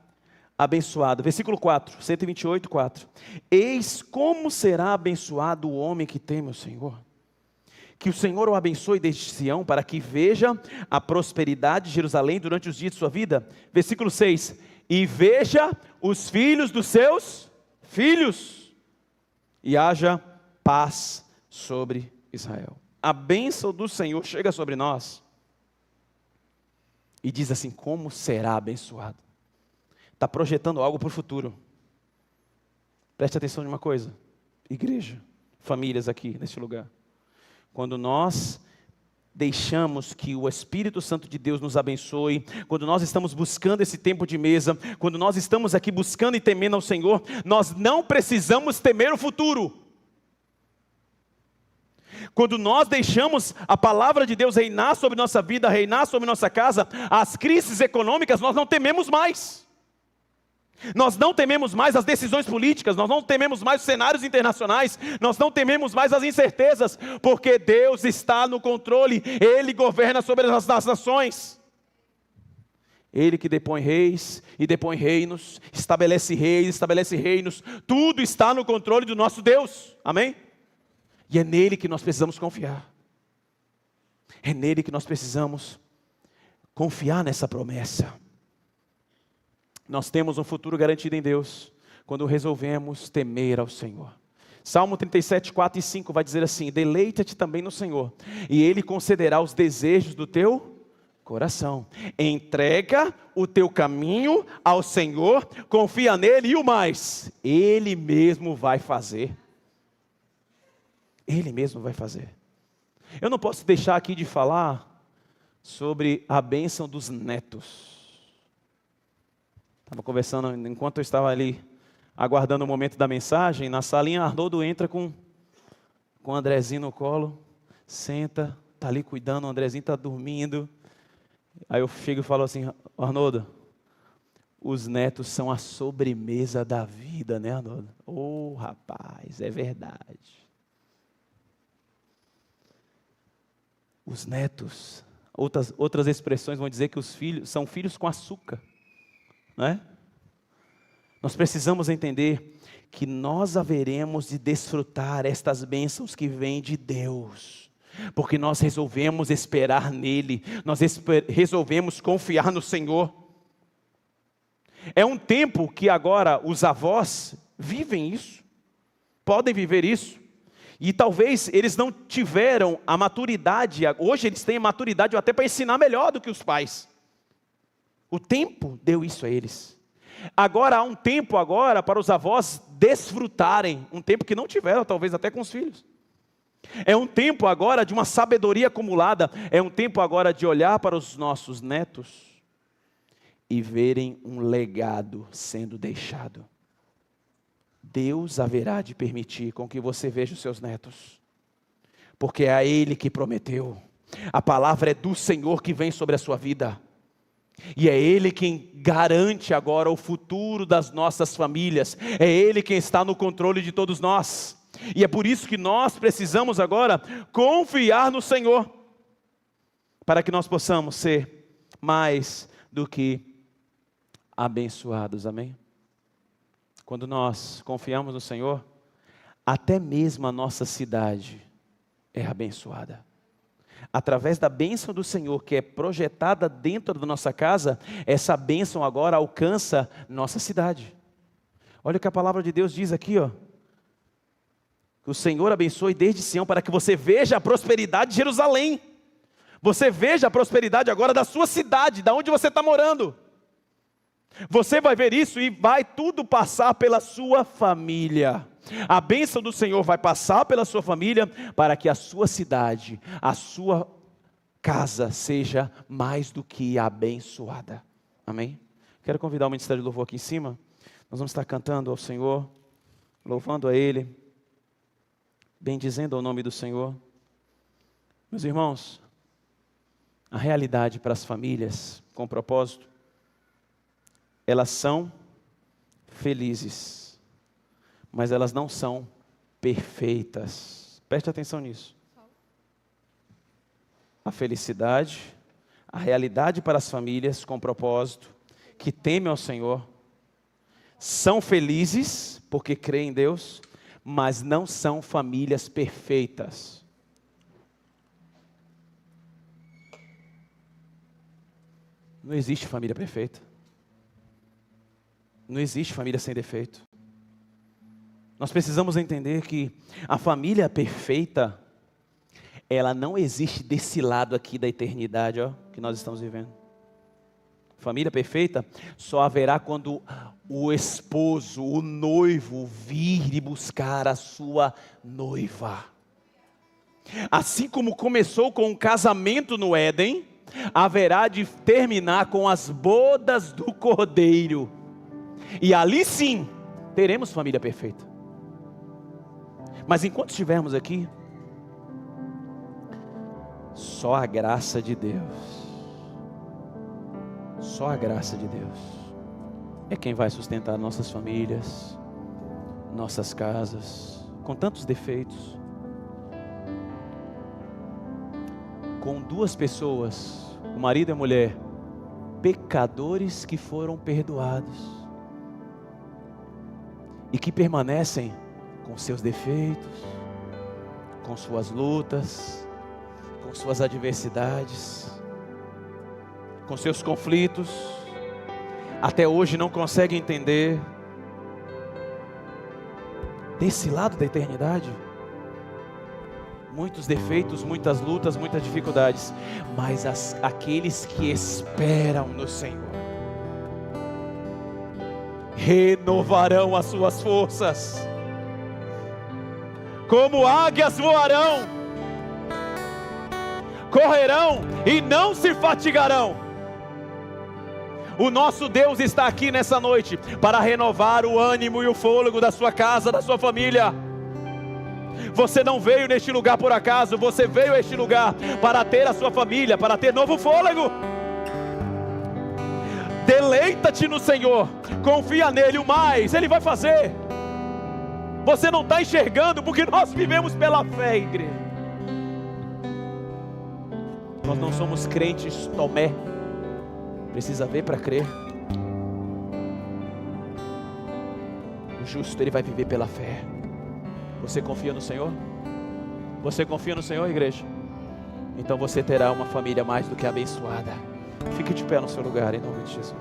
abençoado? Versículo 4, 128, 4. Eis como será abençoado o homem que teme o Senhor. Que o Senhor o abençoe desde Sião, para que veja a prosperidade de Jerusalém durante os dias de sua vida. Versículo 6. E veja os filhos dos seus filhos, e haja paz sobre Israel. A bênção do Senhor chega sobre nós, e diz assim, como será abençoado? Está projetando algo para o futuro. Preste atenção em uma coisa, igreja, famílias aqui neste lugar. Quando nós deixamos que o Espírito Santo de Deus nos abençoe, quando nós estamos buscando esse tempo de mesa, quando nós estamos aqui buscando e temendo ao Senhor, nós não precisamos temer o futuro. Quando nós deixamos a palavra de Deus reinar sobre nossa vida, reinar sobre nossa casa, as crises econômicas nós não tememos mais. Nós não tememos mais as decisões políticas, nós não tememos mais os cenários internacionais, nós não tememos mais as incertezas, porque Deus está no controle, Ele governa sobre as nações. Ele que depõe reis e depõe reinos, estabelece reis, estabelece reinos, tudo está no controle do nosso Deus, amém? E é nele que nós precisamos confiar, é nele que nós precisamos confiar nessa promessa. Nós temos um futuro garantido em Deus, quando resolvemos temer ao Senhor. Salmo 37, 4 e 5 vai dizer assim: deleita-te também no Senhor, e Ele concederá os desejos do teu coração. Entrega o teu caminho ao Senhor, confia nele e o mais, Ele mesmo vai fazer. Ele mesmo vai fazer. Eu não posso deixar aqui de falar sobre a bênção dos netos. Estava conversando, enquanto eu estava ali, aguardando o momento da mensagem, na salinha, Arnoldo entra com o Andrezinho no colo, senta, está ali cuidando, o Andrezinho está dormindo. Aí eu chego e falo assim: Arnoldo, os netos são a sobremesa da vida, né, Arnoldo? Oh, rapaz, é verdade. Os netos, outras expressões vão dizer que os filhos são filhos com açúcar, não é? Nós precisamos entender que nós haveremos de desfrutar estas bênçãos que vêm de Deus, porque nós resolvemos esperar nele, nós resolvemos confiar no Senhor. É um tempo que agora os avós vivem isso, podem viver isso, e talvez eles não tiveram a maturidade, hoje eles têm a maturidade até para ensinar melhor do que os pais. O tempo deu isso a eles. Agora há um tempo agora para os avós desfrutarem, um tempo que não tiveram talvez até com os filhos. É um tempo agora de uma sabedoria acumulada, é um tempo agora de olhar para os nossos netos e verem um legado sendo deixado. Deus haverá de permitir com que você veja os seus netos, porque é a Ele que prometeu. A palavra é do Senhor que vem sobre a sua vida, e é Ele quem garante agora o futuro das nossas famílias, é Ele quem está no controle de todos nós, e é por isso que nós precisamos agora confiar no Senhor, para que nós possamos ser mais do que abençoados, amém? Quando nós confiamos no Senhor, até mesmo a nossa cidade é abençoada. Através da bênção do Senhor, que é projetada dentro da nossa casa, essa bênção agora alcança nossa cidade. Olha o que a palavra de Deus diz aqui, ó. Que o Senhor abençoe desde Sião, para que você veja a prosperidade de Jerusalém. Você veja a prosperidade agora da sua cidade, da onde você está morando. Você vai ver isso e vai tudo passar pela sua família. A bênção do Senhor vai passar pela sua família, para que a sua cidade, a sua casa seja mais do que abençoada. Amém? Quero convidar o Ministério de Louvor aqui em cima. Nós vamos estar cantando ao Senhor, louvando a Ele, bendizendo ao nome do Senhor. Meus irmãos, a realidade para as famílias com propósito, elas são felizes, mas elas não são perfeitas. Preste atenção nisso. A felicidade, a realidade para as famílias com propósito, que temem ao Senhor, são felizes porque creem em Deus, mas não são famílias perfeitas. Não existe família perfeita. Não existe família sem defeito. Nós precisamos entender que a família perfeita, ela não existe desse lado aqui da eternidade, ó, que nós estamos vivendo. Família perfeita só haverá quando o esposo, o noivo, vir e buscar a sua noiva. Assim como começou com o casamento no Éden, haverá de terminar com as bodas do Cordeiro. E ali sim, teremos família perfeita. Mas enquanto estivermos aqui, só a graça de Deus, só a graça de Deus é quem vai sustentar nossas famílias, nossas casas, com tantos defeitos. Com duas pessoas, o marido e a mulher, pecadores que foram perdoados e que permanecem com seus defeitos, com suas lutas, com suas adversidades, com seus conflitos, até hoje não conseguem entender desse lado da eternidade. Muitos defeitos, muitas lutas, muitas dificuldades, mas aqueles que esperam no Senhor renovarão as suas forças, como águias voarão, correrão e não se fatigarão. O nosso Deus está aqui nessa noite para renovar o ânimo e o fôlego da sua casa, da sua família. Você não veio neste lugar por acaso, você veio a este lugar para ter a sua família, para ter novo fôlego. Deleita-te no Senhor, confia nele, o mais Ele vai fazer. Você não está enxergando porque nós vivemos pela fé, igreja. Nós não somos crentes Tomé, precisa ver para crer. O justo, ele vai viver pela fé. Você confia no Senhor? Você confia no Senhor, igreja? Então você terá uma família mais do que abençoada. Fique de pé no seu lugar, em nome de Jesus.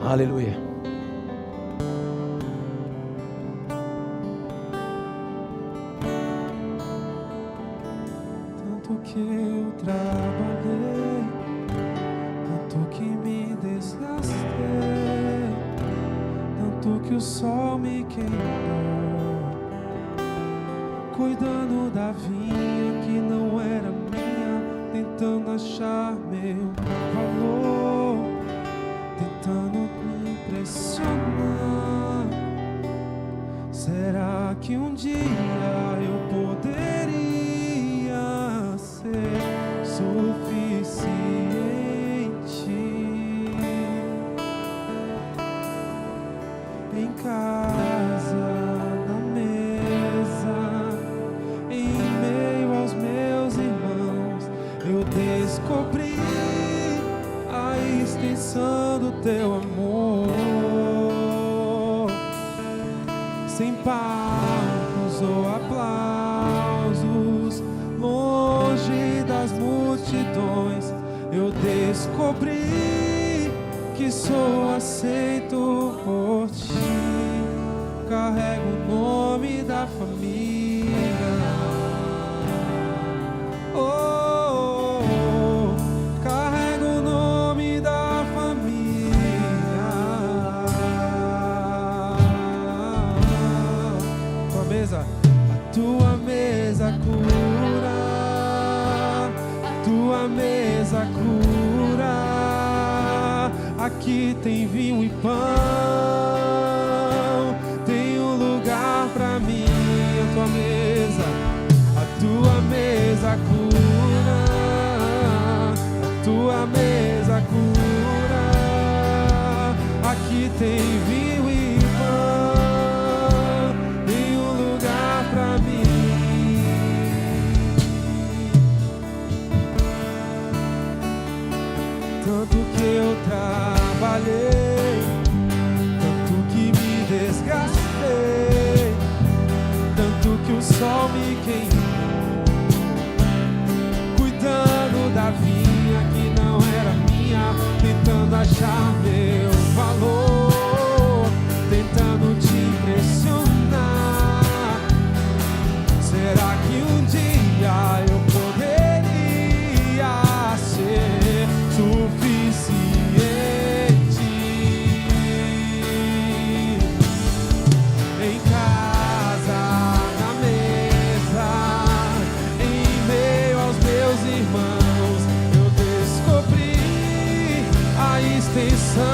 Aleluia. Tanto que eu trabalhei, tanto que me desgastei, tanto que o sol me queimou, cuidando da vinha que não era minha, tentando achar meu valor, tentando me impressionar. Será que um dia eu poderia ser suficiente? Em casa, na mesa, em meio aos meus irmãos, eu descobri a extensão do teu amor. Sem palcos ou aplausos, longe das multidões, eu descobri que sou aceito por ti. Carrego o nome da família. Oh, carrego o nome da família. Tua mesa, a tua mesa cura, a tua mesa cura. Aqui tem vinho e pão, tem um lugar pra mim. A tua mesa cura, a tua mesa cura. Aqui tem vinho e pão, tem um lugar pra mim. Tanto que eu trabalhei, tanto que me desgastei, tanto que o sol me queimou, cuidando da vinha que não era minha, tentando achar meu valor, tentando te impressionar. Será que um dia eu poderia ser suficiente? Em casa, na mesa, em meio aos meus irmãos, eu descobri a extensão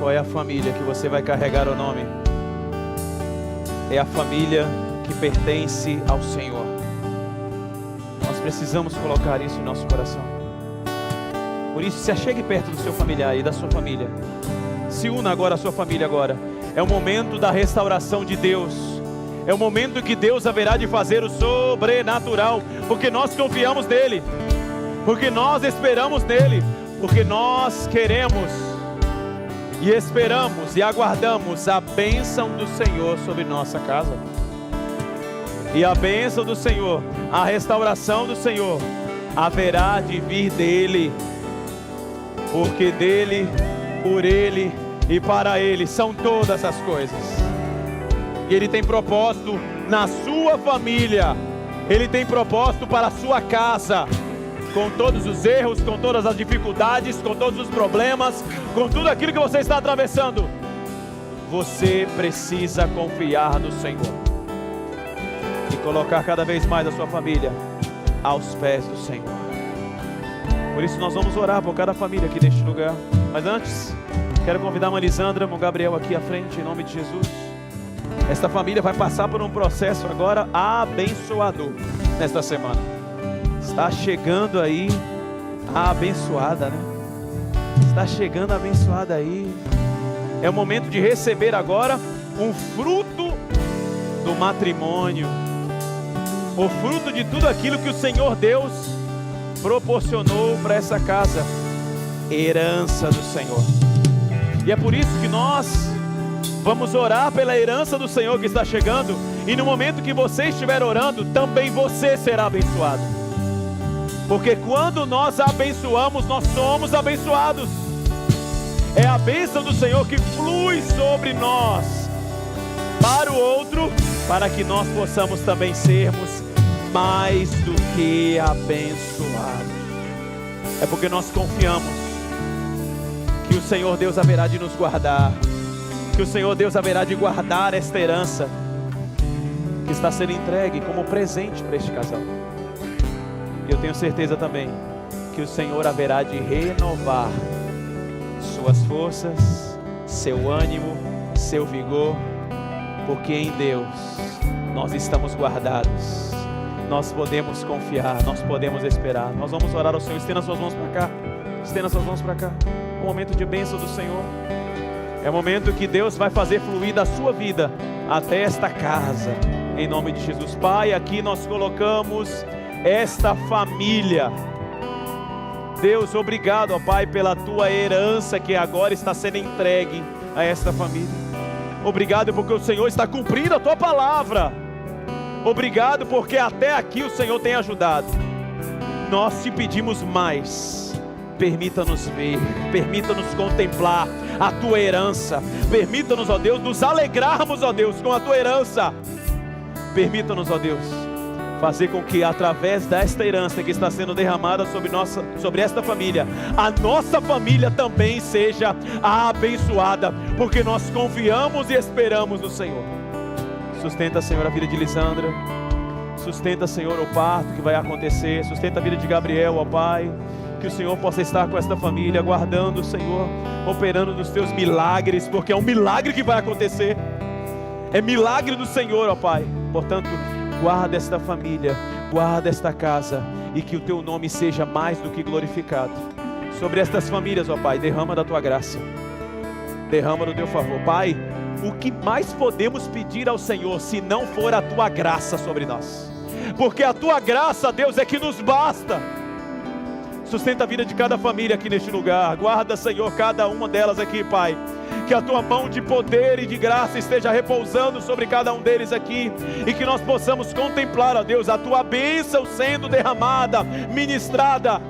qual é a família que você vai carregar o nome? É a família que pertence ao Senhor. Nós precisamos colocar isso em nosso coração. Por isso, se achegue perto do seu familiar e da sua família. Se una agora à sua família agora. É o momento da restauração de Deus. É o momento que Deus haverá de fazer o sobrenatural, porque nós confiamos nele, porque nós esperamos nele, porque nós queremos e esperamos e aguardamos a bênção do Senhor sobre nossa casa. E a bênção do Senhor, a restauração do Senhor, haverá de vir dele, porque dele, por ele e para ele são todas as coisas. E ele tem propósito na sua família, ele tem propósito para a sua casa, com todos os erros, com todas as dificuldades, com todos os problemas, com tudo aquilo que você está atravessando. Você precisa confiar no Senhor e colocar cada vez mais a sua família aos pés do Senhor. Por isso nós vamos orar por cada família aqui neste lugar. Mas antes, quero convidar a irmã Lisandra, o Gabriel aqui à frente, em nome de Jesus. Esta família vai passar por um processo agora abençoador nesta semana. Está chegando aí a abençoada, né? Está chegando a abençoada aí. É o momento de receber agora um fruto do matrimônio, o fruto de tudo aquilo que o Senhor Deus proporcionou para essa casa, herança do Senhor. E é por isso que nós vamos orar pela herança do Senhor que está chegando. E no momento que você estiver orando, também você será abençoado. Porque quando nós abençoamos, nós somos abençoados. É a bênção do Senhor que flui sobre nós, para o outro, para que nós possamos também sermos mais do que abençoados. É porque nós confiamos que o Senhor Deus haverá de nos guardar, que o Senhor Deus haverá de guardar esta herança que está sendo entregue como presente para este casal. E eu tenho certeza também que o Senhor haverá de renovar suas forças, seu ânimo, seu vigor, porque em Deus nós estamos guardados, nós podemos confiar, nós podemos esperar. Nós vamos orar ao Senhor. Estenda suas mãos para cá, estenda suas mãos para cá. Um momento de bênção do Senhor. É o momento que Deus vai fazer fluir da sua vida até esta casa, em nome de Jesus. Pai, aqui nós colocamos esta família. Deus, obrigado, ó Pai, pela tua herança que agora está sendo entregue a esta família. Obrigado porque o Senhor está cumprindo a tua palavra. Obrigado porque até aqui o Senhor tem ajudado. Nós te pedimos mais. Permita-nos ver, permita-nos contemplar a tua herança. Permita-nos, ó Deus, nos alegrarmos, ó Deus, com a tua herança. Permita-nos, ó Deus, fazer com que através desta herança que está sendo derramada sobre esta família, a nossa família também seja abençoada, porque nós confiamos e esperamos no Senhor. Sustenta, Senhor, a vida de Lisandra. Sustenta, Senhor, o parto que vai acontecer. Sustenta a vida de Gabriel, ó Pai. Que o Senhor possa estar com esta família, guardando, Senhor, operando nos teus milagres, porque é um milagre que vai acontecer. É milagre do Senhor, ó Pai. Portanto, guarda esta família, guarda esta casa, e que o teu nome seja mais do que glorificado. Sobre estas famílias, ó Pai, derrama da tua graça, derrama do teu favor. Pai, o que mais podemos pedir ao Senhor, se não for a tua graça sobre nós? Porque a tua graça, Deus, é que nos basta. Sustenta a vida de cada família aqui neste lugar. Guarda, Senhor, cada uma delas aqui, Pai. Que a tua mão de poder e de graça esteja repousando sobre cada um deles aqui. E que nós possamos contemplar, ó Deus, a tua bênção sendo derramada, ministrada.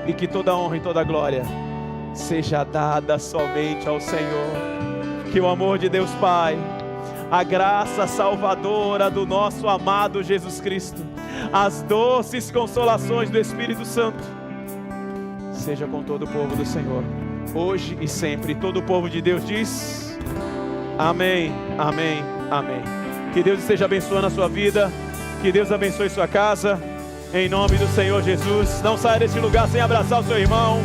E que toda honra e toda glória seja dada somente ao Senhor. Que o amor de Deus Pai, a graça salvadora do nosso amado Jesus Cristo, as doces consolações do Espírito Santo, seja com todo o povo do Senhor, hoje e sempre. Todo o povo de Deus diz amém, amém, amém. Que Deus esteja abençoando a sua vida, que Deus abençoe sua casa, em nome do Senhor Jesus. Não saia deste lugar sem abraçar o seu irmão,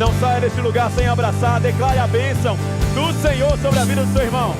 Não saia desse lugar sem abraçar. Declare a bênção do Senhor sobre a vida do seu irmão.